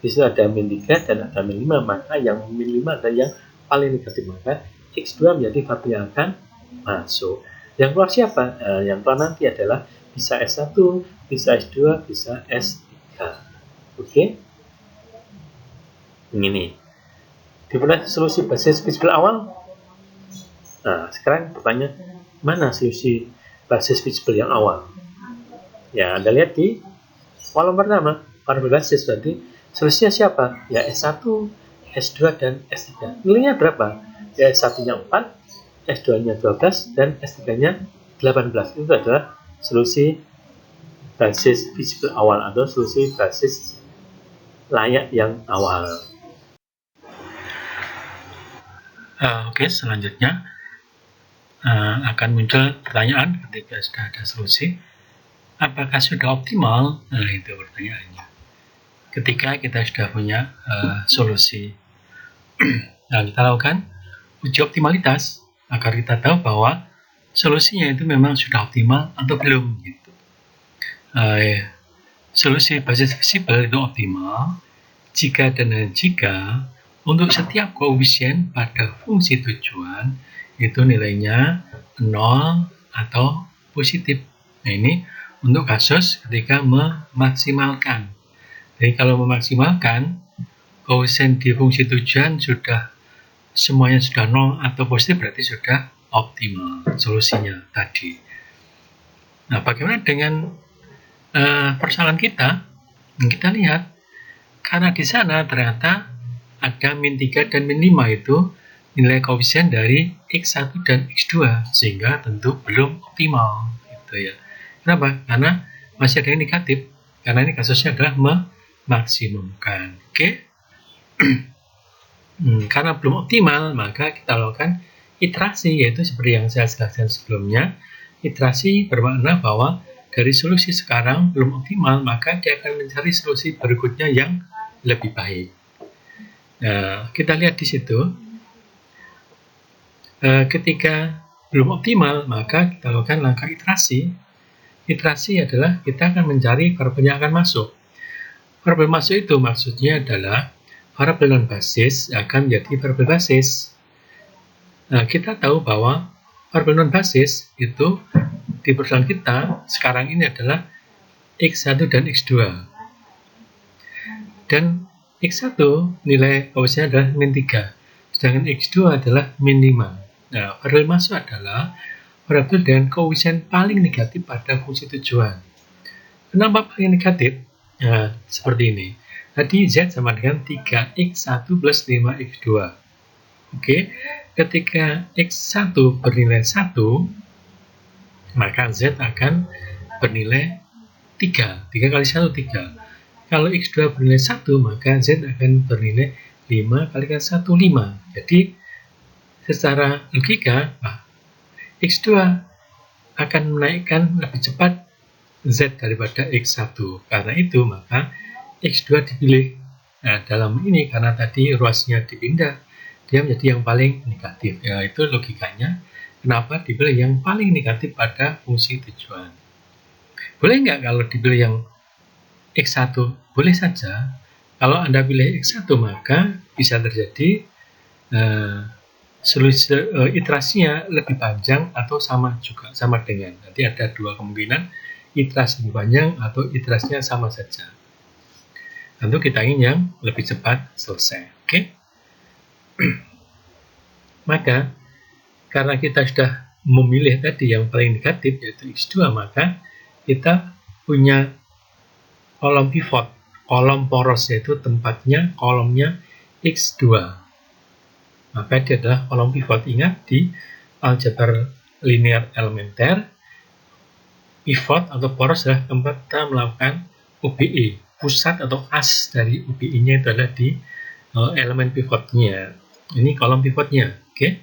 Di situ ada min 3 dan ada min 5, maka yang min 5 adalah yang paling negatif, maka X2 menjadi variabel yang akan masuk. Yang keluar siapa? Yang keluar nanti adalah bisa S1, bisa S2, bisa S3. Oke? Ini. Dimana solusi basis visible awal? Nah, sekarang pertanyaan, mana solusi basis visible yang awal? Ya, Anda lihat di kolom pertama, variabel basis berarti solusinya siapa? Ya, S1, S2, dan S3. Nilainya berapa? Ya, S1-nya 4, S2-nya 12, dan S3-nya 18. Itu adalah solusi basis visible awal atau solusi basis layak yang awal. Oke, selanjutnya akan muncul pertanyaan ketika sudah ada solusi. Apakah sudah optimal? Nah, itu pertanyaannya. Ketika kita sudah punya solusi, nah, kita lakukan uji optimalitas agar kita tahu bahwa solusinya itu memang sudah optimal atau belum gitu. Solusi basis visible itu optimal jika dan hanya jika untuk setiap koefisien pada fungsi tujuan itu nilainya 0 atau positif. Nah, ini untuk kasus ketika memaksimalkan. Jadi kalau memaksimalkan koefisien di fungsi tujuan sudah semuanya sudah 0 atau positif, berarti sudah optimal solusinya tadi. Nah, bagaimana dengan persoalan kita? Kita lihat, karena di sana ternyata ada min 3 dan min 5 itu nilai koefisien dari X1 dan X2, sehingga tentu belum optimal gitu ya. Kenapa? Karena masih ada yang negatif, karena ini kasusnya adalah memaksimumkan. Oke? Karena belum optimal, maka kita lakukan iterasi, yaitu seperti yang saya jelaskan sebelumnya. Iterasi bermakna bahwa dari solusi sekarang belum optimal, maka dia akan mencari solusi berikutnya yang lebih baik. Nah, kita lihat di situ, ketika belum optimal, maka kita lakukan langkah iterasi. Iterasi adalah kita akan mencari variabel yang akan masuk. Variabel masuk itu maksudnya adalah variabel non basis akan menjadi variabel basis. Nah, kita tahu bahwa variabel non basis itu di persoalan kita sekarang ini adalah X1 dan X2. Dan X1 nilai koefisiennya adalah min 3, sedangkan X2 adalah min 5. Nah, variabel masuk adalah variabel dengan koefisien paling negatif pada fungsi tujuan. Kenapa paling negatif? Nah, seperti ini. Tadi Z sama dengan 3X1 plus 5X2. Oke, ketika X1 bernilai 1, maka Z akan bernilai 3. 3 kali 1, 3. Kalau X2 bernilai 1, maka Z akan bernilai 5 kali 1, 5. Jadi, secara logika, X2 akan menaikkan lebih cepat Z daripada X1. Karena itu, maka X2 dipilih. Nah, dalam ini, karena tadi ruasnya dipindah, dia menjadi yang paling negatif. Ya, itu logikanya. Kenapa dipilih yang paling negatif pada fungsi tujuan? Boleh nggak kalau dipilih yang X1? Boleh saja. Kalau Anda pilih X1, maka bisa terjadi iterasinya lebih panjang atau sama dengan. Nanti ada dua kemungkinan, iterasi lebih panjang atau iterasinya sama saja. Tentu kita ingin yang lebih cepat selesai. Oke? Maka karena kita sudah memilih tadi yang paling negatif yaitu X2, maka kita punya kolom pivot, kolom poros, yaitu tempatnya kolomnya X2. Maka dia adalah kolom pivot. Ingat di aljabar linear elementer, pivot atau poros adalah tempat kita melakukan OBE. Pusat atau as dari OBE-nya itu adalah di elemen pivotnya. Ini kolom pivotnya. Oke.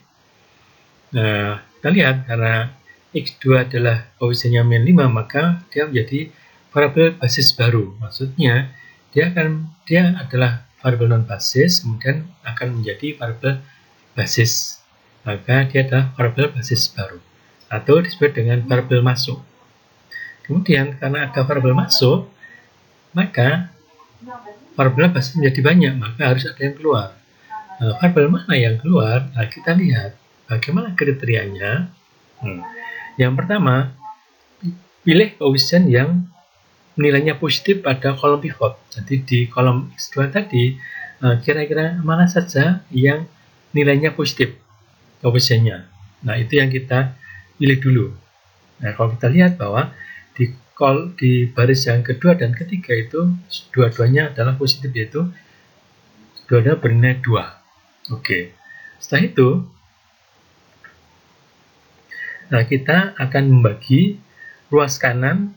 Nah, kita lihat karena X2 adalah koefisiennya -5, maka dia menjadi variabel basis baru. Maksudnya, dia adalah variabel non basis, kemudian akan menjadi variabel basis. Maka dia adalah variabel basis baru, atau disebut dengan variabel masuk. Kemudian, karena ada variabel masuk, maka variabel basis menjadi banyak, maka harus ada yang keluar. Variabel mana yang keluar? Nah, kita lihat bagaimana kriterianya. Yang pertama, pilih koefisien yang nilainya positif pada kolom pivot. Jadi di kolom X2 tadi, kira-kira mana saja yang nilainya positif koefisiennya. Nah, itu yang kita pilih dulu. Nah, kalau kita lihat bahwa di baris yang kedua dan ketiga itu dua-duanya adalah positif, yaitu dua-duanya bernilai 2. Oke. Setelah itu, nah, kita akan membagi ruas kanan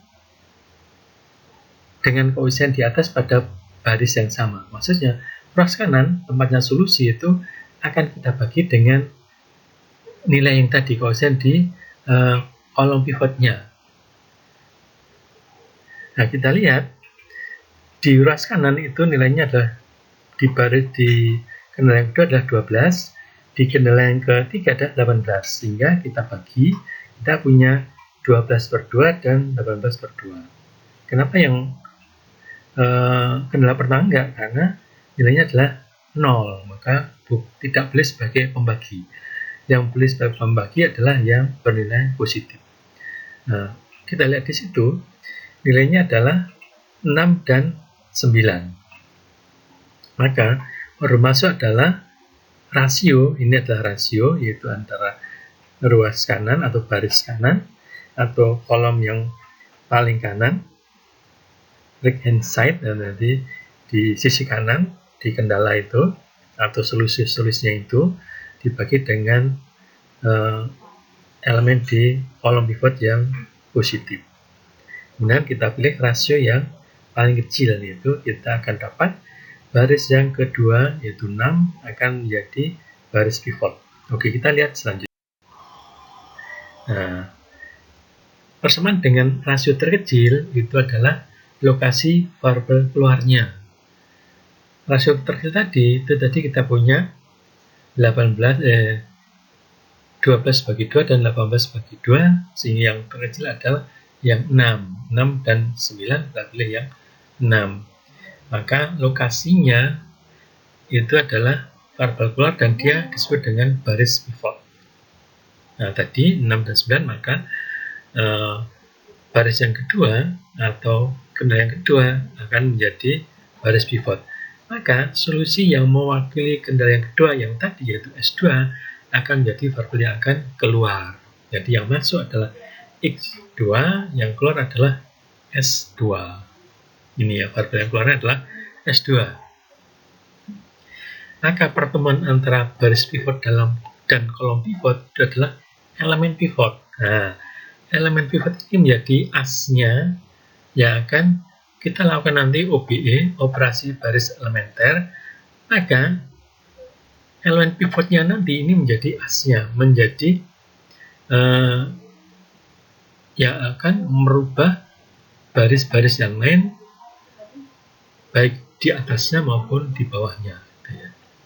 dengan koefisien di atas pada baris yang sama. Maksudnya, ruas kanan tempatnya solusi itu akan kita bagi dengan nilai yang tadi, koefisien di kolom pivotnya. Nah, kita lihat di ruas kanan itu nilainya adalah di kendala yang kedua adalah 12, di kendala yang ketiga adalah 18, sehingga kita bagi, kita punya 12/2 dan 18/2. Kenapa yang kendala pertama enggak? Karena nilainya adalah 0, maka tidak boleh sebagai pembagi. Yang boleh sebagai pembagi adalah yang bernilai positif. Nah, kita lihat di situ, nilainya adalah 6 dan 9. Maka masuk adalah rasio, ini adalah rasio, yaitu antara ruas kanan atau baris kanan, atau kolom yang paling kanan, right hand side, dan nanti di sisi kanan, di kendala itu, atau solusinya itu, dibagi dengan elemen di kolom pivot yang positif. Kemudian kita pilih rasio yang paling kecil, yaitu kita akan dapat baris yang kedua, yaitu 6, akan menjadi baris pivot. Oke, kita lihat selanjutnya. Nah, persamaan dengan rasio terkecil itu adalah lokasi variabel keluarnya. Rasio terkecil tadi, kita punya 12 bagi 2 dan 18 bagi 2, sehingga yang terkecil adalah yang 6 dan 9, kita pilih yang 6. Maka lokasinya itu adalah variabel keluar dan dia disebut dengan baris pivot. Nah, tadi 6 dan 9, maka baris yang kedua atau kendala yang kedua akan menjadi baris pivot. Maka solusi yang mewakili kendala yang kedua yang tadi, yaitu S2, akan menjadi variabel yang akan keluar. Jadi yang masuk adalah X2, yang keluar adalah S2. Ini ya, variabel yang keluar adalah S2. Maka pertemuan antara baris pivot dan kolom pivot itu adalah elemen pivot. Nah, elemen pivot ini menjadi asnya yang akan kita lakukan nanti OBE, operasi baris elementer. Maka elemen pivotnya nanti ini menjadi asnya, menjadi yang akan merubah baris-baris yang lain, baik di atasnya maupun di bawahnya.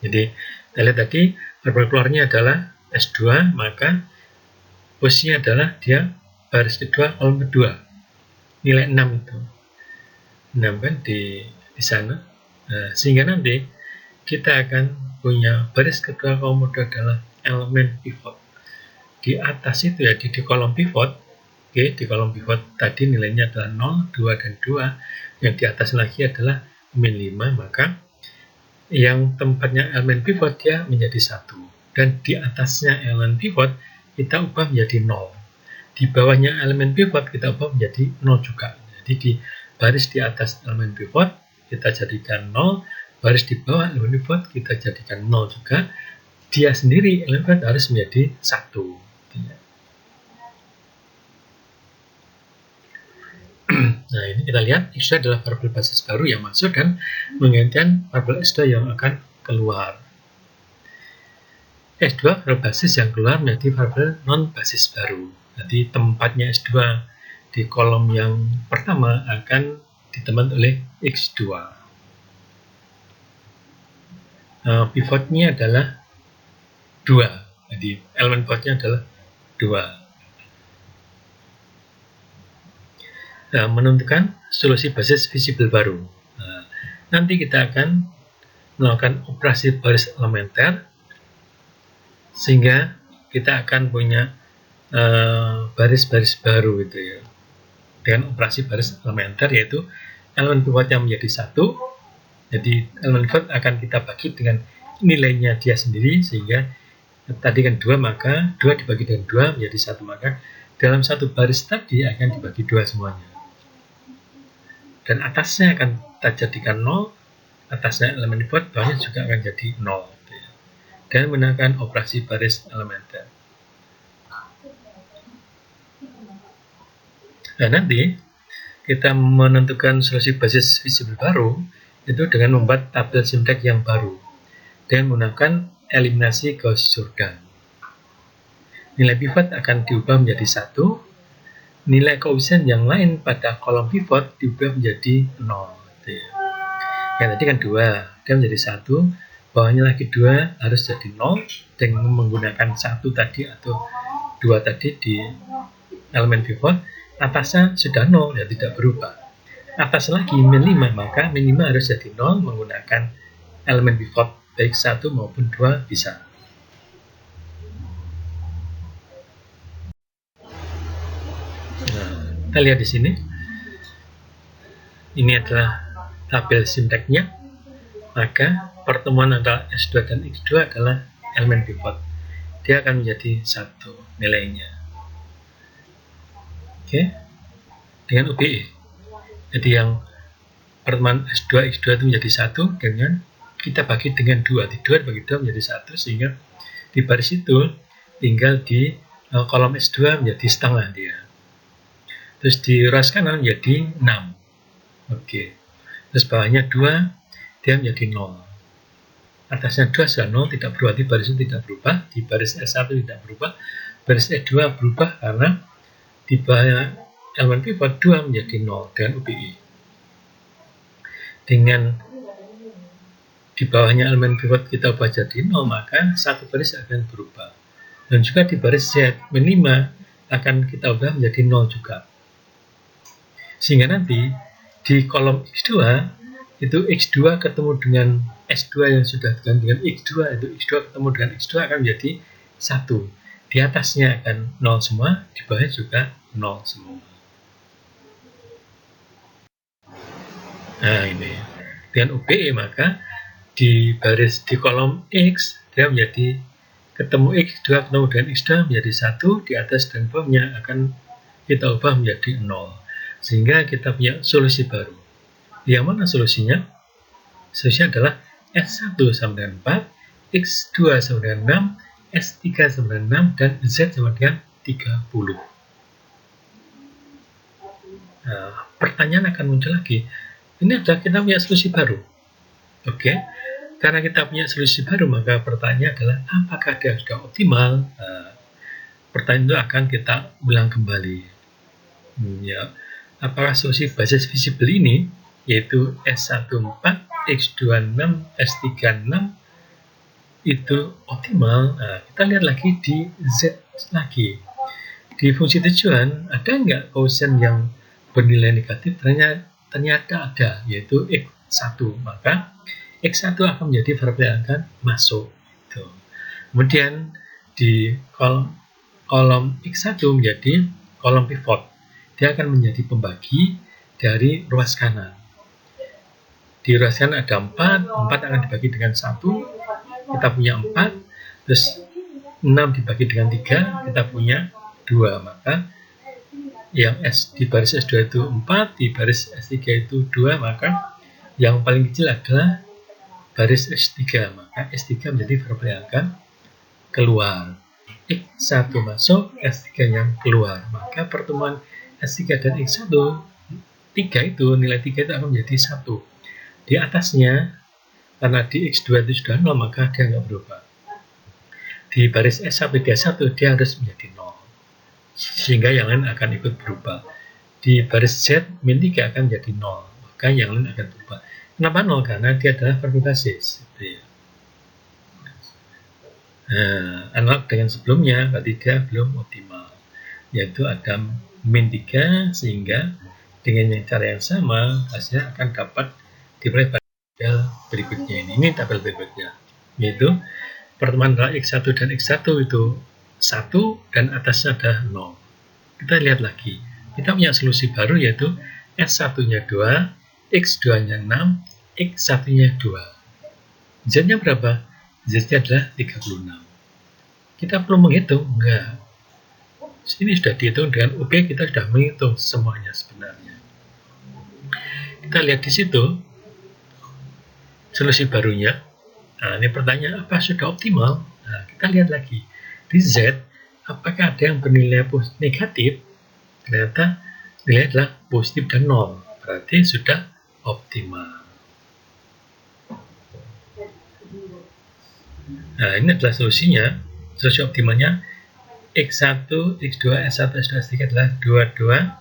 Jadi, kita lihat tadi, variabel keluarnya adalah S2, maka posisinya adalah dia baris kedua, kolom kedua. Nilai 6 itu. 6 kan di sana. Nah, sehingga nanti kita akan punya baris kedua kolom kedua adalah elemen pivot. Di atas itu ya, di kolom pivot, di kolom pivot tadi nilainya adalah 0, 2, dan 2. Yang di atas lagi adalah -5, maka yang tempatnya elemen pivot dia menjadi 1. Dan di atasnya elemen pivot kita ubah menjadi 0. Di bawahnya elemen pivot kita ubah menjadi 0 juga. Jadi di baris di atas elemen pivot kita jadikan 0, baris di bawah elemen pivot kita jadikan 0 juga. Dia sendiri elemen pivot harus menjadi 1. kita lihat X2 adalah variabel basis baru yang masuk dan menggantikan variabel S2 yang akan keluar. S2 variabel basis yang keluar menjadi variabel non basis baru. Jadi tempatnya S2 di kolom yang pertama akan ditempat oleh X2. Pivotnya adalah 2. Jadi elemen pivotnya adalah 2. Menentukan solusi basis visible baru. Nanti kita akan melakukan operasi baris elementer sehingga kita akan punya baris-baris baru gitu ya. Dengan operasi baris elementer, yaitu elemen pivot yang menjadi 1. Jadi elemen pivot akan kita bagi dengan nilainya dia sendiri, sehingga tadi kan 2, maka 2 dibagi dengan 2 menjadi 1, maka dalam satu baris tadi akan dibagi 2 semuanya. Dan atasnya akan kita jadikan 0, atasnya elemen pivot, bawahnya juga akan jadi 0. Dan menggunakan operasi baris elementer. Nah, nanti kita menentukan solusi basis visible baru itu dengan membuat tabel Simtek yang baru dengan menggunakan eliminasi Gauss-Jordan. Nilai pivot akan diubah menjadi 1, nilai koefisien yang lain pada kolom pivot diubah menjadi 0. Yang tadi kan 2, dia menjadi 1, bawahnya lagi 2 harus jadi 0 dengan menggunakan 1 tadi atau 2 tadi di elemen pivot. Atasnya sudah 0, ya tidak berubah. Atas lagi min 5, maka min 5 harus jadi 0 menggunakan elemen pivot baik 1 maupun 2 bisa. Nah, kita lihat di sini. Ini adalah tabel Simteknya. Maka pertemuan antara S2 dan X2 adalah elemen pivot. Dia akan menjadi 1 nilainya. Oke. Dengan UBE. Jadi yang pertemuan S2 X2 itu menjadi 1 dengan kita bagi dengan 2. Di 2 dibagi 2 menjadi 1, sehingga di baris itu tinggal di kolom S2 menjadi setengah dia. Terus di ruas kanan menjadi 6. Oke. Terus bawahnya 2, dia menjadi 0. Atasnya 2 sudah 0, tidak berubah, di baris itu tidak berubah, di baris S1 tidak berubah, baris E2 berubah karena di bawah elemen pivot 2 menjadi 0 dengan UBI. Dengan di bawahnya elemen pivot kita ubah jadi 0, maka satu baris akan berubah. Dan juga di baris Z min 5 akan kita ubah menjadi 0 juga. Sehingga nanti di kolom X2 itu X2 ketemu dengan S2 yang sudah dengan X2, itu X2 ketemu dengan X2 akan menjadi 1. Di atasnya akan 0 semua, di bawahnya juga 0 semua. Nah, ini. Dengan UBE maka di baris di kolom X dia menjadi ketemu X2 ketemu dengan X2 menjadi 1, di atas dan bawahnya akan kita ubah menjadi 0. Sehingga kita punya solusi baru. Yang mana solusinya? Solusinya adalah S1 sama dengan 4, X2 sama dengan 6, S3 sama dengan 6, dan Z sama dengan 30. Nah, pertanyaan akan muncul lagi. Ini adalah kita punya solusi baru. Oke, karena kita punya solusi baru, maka pertanyaan adalah apakah dia sudah optimal? Pertanyaan itu akan kita ulang kembali. Ya, apakah solusi basis visible ini, yaitu S1 4, X2 6, S3 6 itu optimal? Nah, kita lihat lagi di Z lagi. Di fungsi tujuan, ada nggak koefisien yang bernilai negatif? Ternyata ada, yaitu X1. Maka X1 akan menjadi variabel yang akan masuk. Kemudian di kolom X1 menjadi kolom pivot. Dia akan menjadi pembagi dari ruas kanan. Di ruas kanan ada 4 akan dibagi dengan 1, kita punya 4, terus 6 dibagi dengan 3, kita punya 2, maka yang di baris S2 itu 4, di baris S3 itu 2, maka yang paling kecil adalah baris S3, maka S3 menjadi variabel yang akan keluar. X1 masuk, S3 yang keluar, maka pertemuan S3 dan X1 nilai 3 itu akan menjadi 1. Di atasnya, karena di X2 itu sudah 0, maka dia nggak berubah. Di baris S131 dia harus menjadi 0. Sehingga yang lain akan ikut berubah. Di baris Z, min 3 akan menjadi 0. Maka yang lain akan berubah. Kenapa 0? Karena dia adalah variabel basis. Nah, analog dengan sebelumnya, berarti dia belum optimal. Yaitu ada min 3, sehingga dengan cara yang sama, hasilnya akan dapat diperoleh pada tabel berikutnya ini. Ini tabel berikutnya. Yaitu, pertemuan antara X1 dan X1 itu 1 dan atasnya ada 0. Kita lihat lagi. Kita punya solusi baru yaitu S1-nya 2, X2-nya 6, X1-nya 2. Z-nya berapa? Z-nya adalah 36. Kita perlu menghitung? Enggak. Ini sudah dihitung dengan UB, kita sudah menghitung semuanya sebenarnya. Kita lihat di situ solusi barunya. Nah, ini pertanyaan, apa sudah optimal? Nah, kita lihat lagi. Di Z, apakah ada yang bernilai negatif? Ternyata nilai adalah positif dan 0. Berarti sudah optimal. Nah, ini adalah solusinya. Solusi optimalnya X1, X2, S1, S2, S3 adalah 22,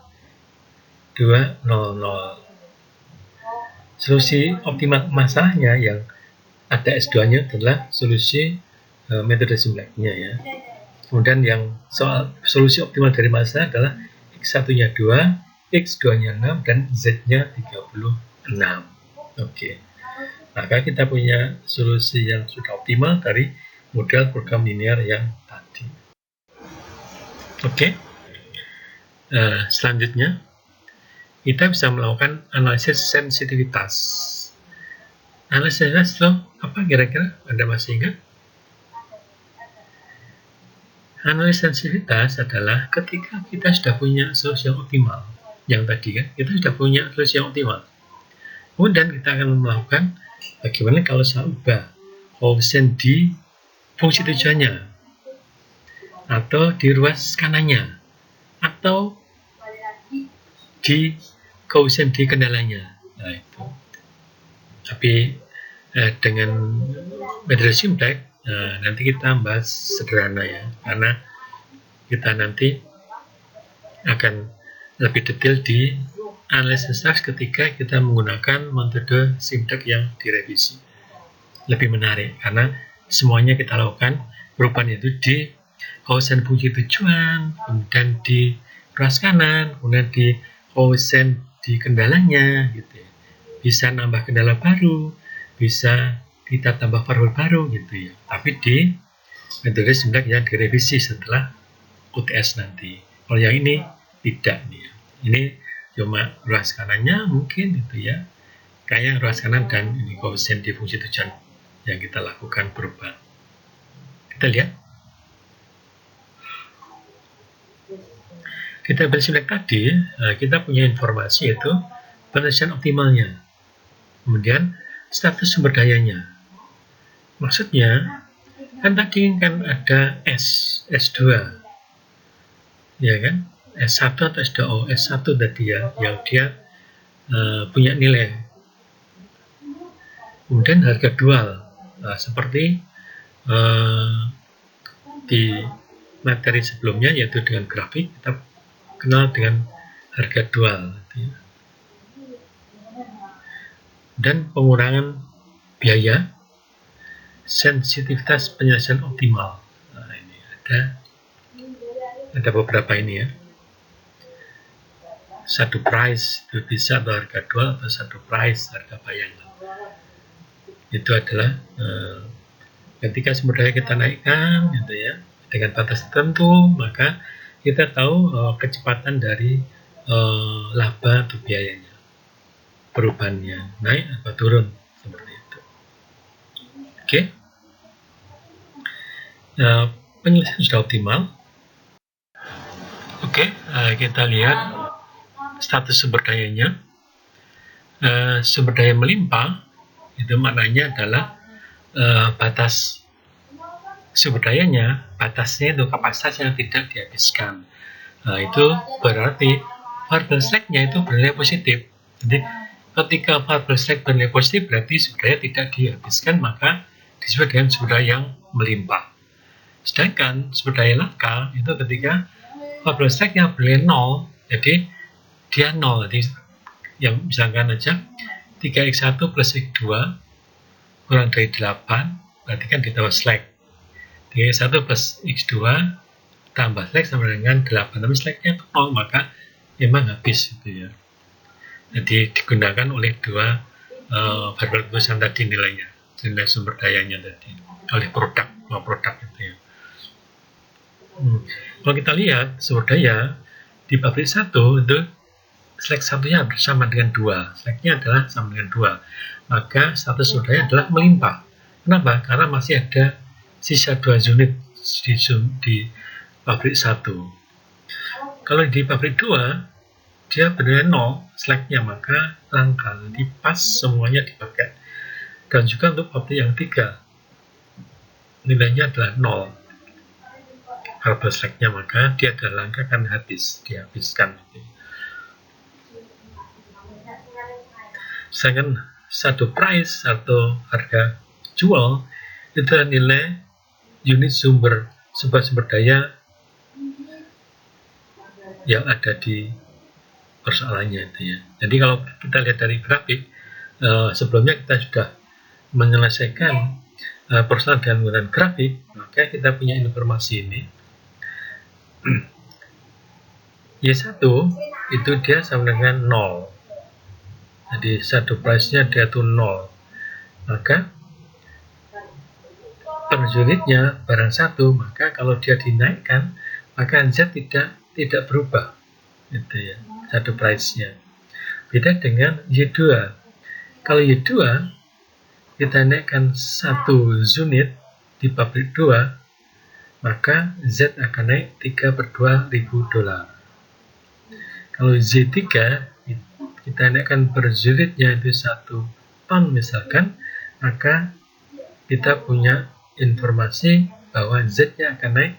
2, 0, 0. Solusi optimal masalahnya yang ada S2-nya adalah solusi metode Simplex-nya ya. Kemudian yang soal solusi optimal dari masalah adalah X1-nya 2, X2-nya 6, dan Z-nya 36. Oke. Maka kita punya solusi yang sudah optimal dari model program linear yang tadi. Oke. Selanjutnya, kita bisa melakukan analisis sensitivitas. Analisis sensitivitas itu apa kira-kira? Anda masih ingat? Analisis sensitivitas adalah ketika kita sudah punya solusi yang optimal. Yang tadi kan, kita sudah punya solusi yang optimal. Kemudian kita akan melakukan bagaimana kalau saya ubah koefisien di fungsi tujuannya, atau di ruas kanannya, atau di koefisien di kendalanya. Nah, itu. Tapi dengan metode Simplex, nanti kita bahas sederhana ya, karena kita nanti akan lebih detail di analisis ketika kita menggunakan metode Simplex yang direvisi. Lebih menarik karena semuanya kita lakukan perubahan itu di koefisien fungsi tujuan, kemudian di ruas kanan, kemudian di koefisien di kendalanya gitu ya. Bisa nambah kendala baru, bisa kita tambah variabel baru gitu ya. Tapi di metode Simplex yang direvisi setelah UTS nanti. Kalau yang ini tidak nih ya. Ini cuma ruas kanannya mungkin gitu ya. Kayak ruas kanan dan ini koefisien di fungsi tujuan yang kita lakukan perubahan. Kita lihat. Di tabel Simplex tadi, kita punya informasi yaitu penelitian optimalnya. Kemudian status sumber dayanya. Maksudnya, kan tadi kan ada S2. Ya kan? S1 atau S2O. S1 tadi ya, yang dia punya nilai. Kemudian harga dual. Nah, seperti di materi sebelumnya, yaitu dengan grafik, kita kenal dengan harga dual. Dan pengurangan biaya, sensitivitas penyelesaian optimal. Nah, ini ada beberapa ini ya. Satu price itu bisa atau harga dual, atau satu price harga bayangan. Itu adalah ketika sumber daya kita naikkan gitu ya, dengan batas tertentu, maka kita tahu kecepatan dari laba atau biayanya, perubahannya naik atau turun seperti itu. Oke. Penyelesaian sudah optimal. Oke, kita lihat status sumber dayanya. Sumber daya melimpah itu maknanya adalah batas sumber dayanya, batasnya itu kapasitas yang tidak dihabiskan. Itu berarti variabel slack-nya itu bernilai positif. Jadi ketika variabel slack bernilai positif berarti sumber daya tidak dihabiskan, maka disebut dengan sumber daya yang melimpah. Sedangkan sumber daya langka itu ketika variabel slack-nya bernilai 0, jadi dia 0. Jadi yang misalkan aja 3x1 plus x2 kurang dari 8, berarti kan ditambah slack. 3x1 plus x2 tambah slack sama dengan 8, tapi slacknya itu 0, maka memang habis gitu ya. Jadi digunakan oleh dua variabel keputusan tadi nilainya, nilai sumber dayanya tadi oleh produk itu ya. Kalau kita lihat sumber daya di pabrik 1 itu slack satunya bersama dengan 2, slacknya adalah sama dengan 2, maka status sumber daya adalah melimpah. Kenapa? Karena masih ada sisa 2 unit di pabrik 1. Kalau di pabrik 2 dia bernilai 0 slacknya, maka langka, jadi pas semuanya dipakai. Dan juga untuk pabrik yang 3 nilainya adalah 0 variabel slacknya, maka dia adalah langka kan dihabiskan. Sedangkan satu price atau harga jual itu adalah nilai unit sumber daya yang ada di persoalannya itu ya. Jadi kalau kita lihat dari grafik, sebelumnya kita sudah menyelesaikan persoalan dengan menggunakan grafik, maka kita punya informasi ini. Y1 itu dia sama dengan 0. Jadi satu price-nya dia itu 0. Maka per unitnya barang 1, maka kalau dia dinaikkan, maka Z tidak berubah. Gitu ya, satu price-nya. Beda dengan Y2. Kalau Y2 kita naikkan 1 unit di pabrik 2, maka Z akan naik 3/2 ribu dolar. Kalau Z3 kita naikkan per unitnya itu 1 ton misalkan, maka kita punya informasi bahwa Z-nya akan naik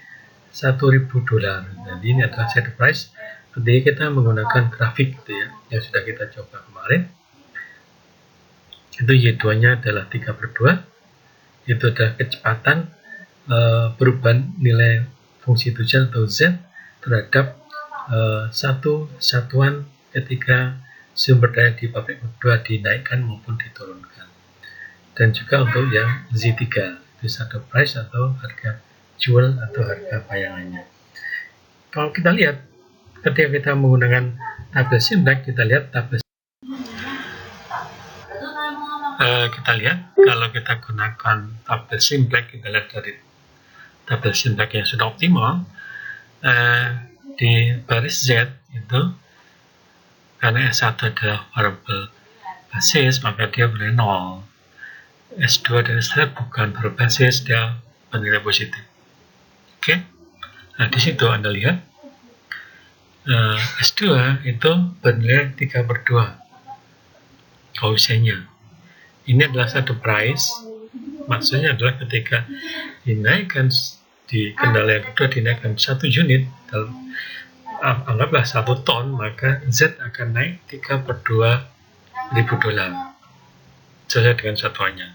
1.000 dolar. Jadi ini adalah set price ketika kita menggunakan grafik gitu ya, yang sudah kita coba kemarin. Itu Y2-nya adalah 3/2. Itu adalah kecepatan perubahan nilai fungsi tujuan atau Z terhadap satu satuan ketika sumber daya di pabrik 2 dinaikkan maupun diturunkan. Dan juga untuk yang Z3 itu satu price atau harga jual atau harga bayangannya. Kalau kita lihat ketika kita menggunakan tabel Simplek, kita lihat tabel kita lihat kalau kita gunakan tabel Simplek, kita lihat dari tabel Simplek yang sudah optimal, di baris Z itu karena S1 adalah variabel basis, maka dia bernilai 0. S2 dan S3 bukan variabel basis, dia bernilai positif. Oke, nah di situ Anda lihat S2 itu bernilai 3/2 koefisiennya. Ini adalah satu price, maksudnya adalah ketika dinaikkan di kendala yang kedua dinaikkan 1 unit, anggaplah 1 ton, maka Z akan naik 3/2 ribu dolar sesuai dengan satuannya.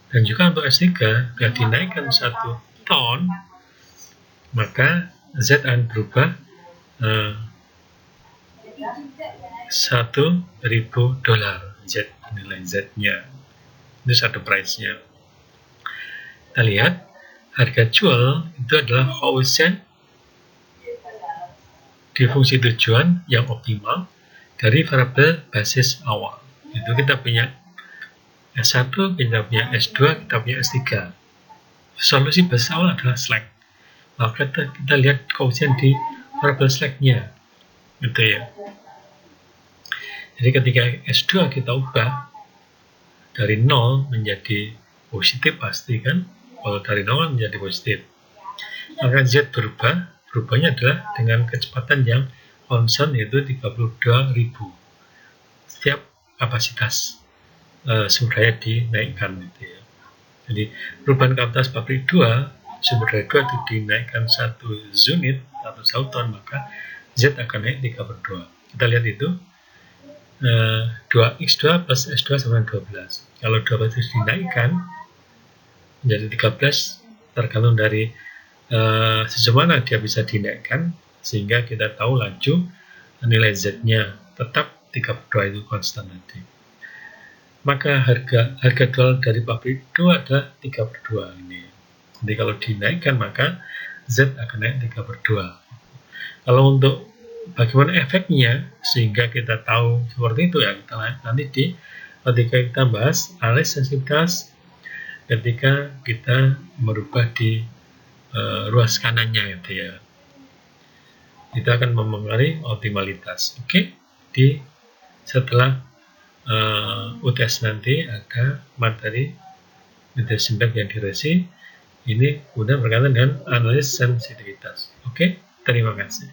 Dan juga untuk S3 bila dinaikkan 1 ton, maka Z akan berubah 1.000 dolar. Z nilai Z-nya itu satu price-nya. Kita lihat harga jual itu adalah koefisien di fungsi tujuan yang optimal dari variabel basis awal. Itu kita punya S1, kita punya S2, kita punya S3. Solusi basis awal adalah slack. Maka kita lihat koefisien di variabel slack-nya. Gitu ya. Jadi ketika S2 kita ubah dari 0 menjadi positif pasti kan. Kalau dari 0 menjadi positif. Maka Z berubahnya adalah dengan kecepatan yang konstan, yaitu 32.000 setiap kapasitas sumber daya dinaikkan gitu ya. Jadi perubahan kapasitas pabrik 2, sumber daya 2 itu dinaikkan 1 unit atau 1 ton, maka Z akan naik 3/2. Kita lihat itu 2x2 plus s2 sama 12. Kalau 12 dinaikkan menjadi 13 tergantung dari sejauh mana dia bisa dinaikkan, sehingga kita tahu laju nilai z-nya tetap 32 itu konstan nanti. Maka harga jual dari pabrik itu adalah 3/2 ini. Jadi kalau dinaikkan maka z akan naik 3/2. Kalau untuk bagaimana efeknya sehingga kita tahu seperti itu ya, kita nanti ketika kita bahas analis sensitivitas ketika kita merubah di ruas kanannya gitu ya. Kita akan mempengaruhi optimalitas. Oke, setelah UTS nanti ada materi simbol yang diresi. Ini kemudian berkaitan dengan analis sensitivitas. Oke, terima kasih.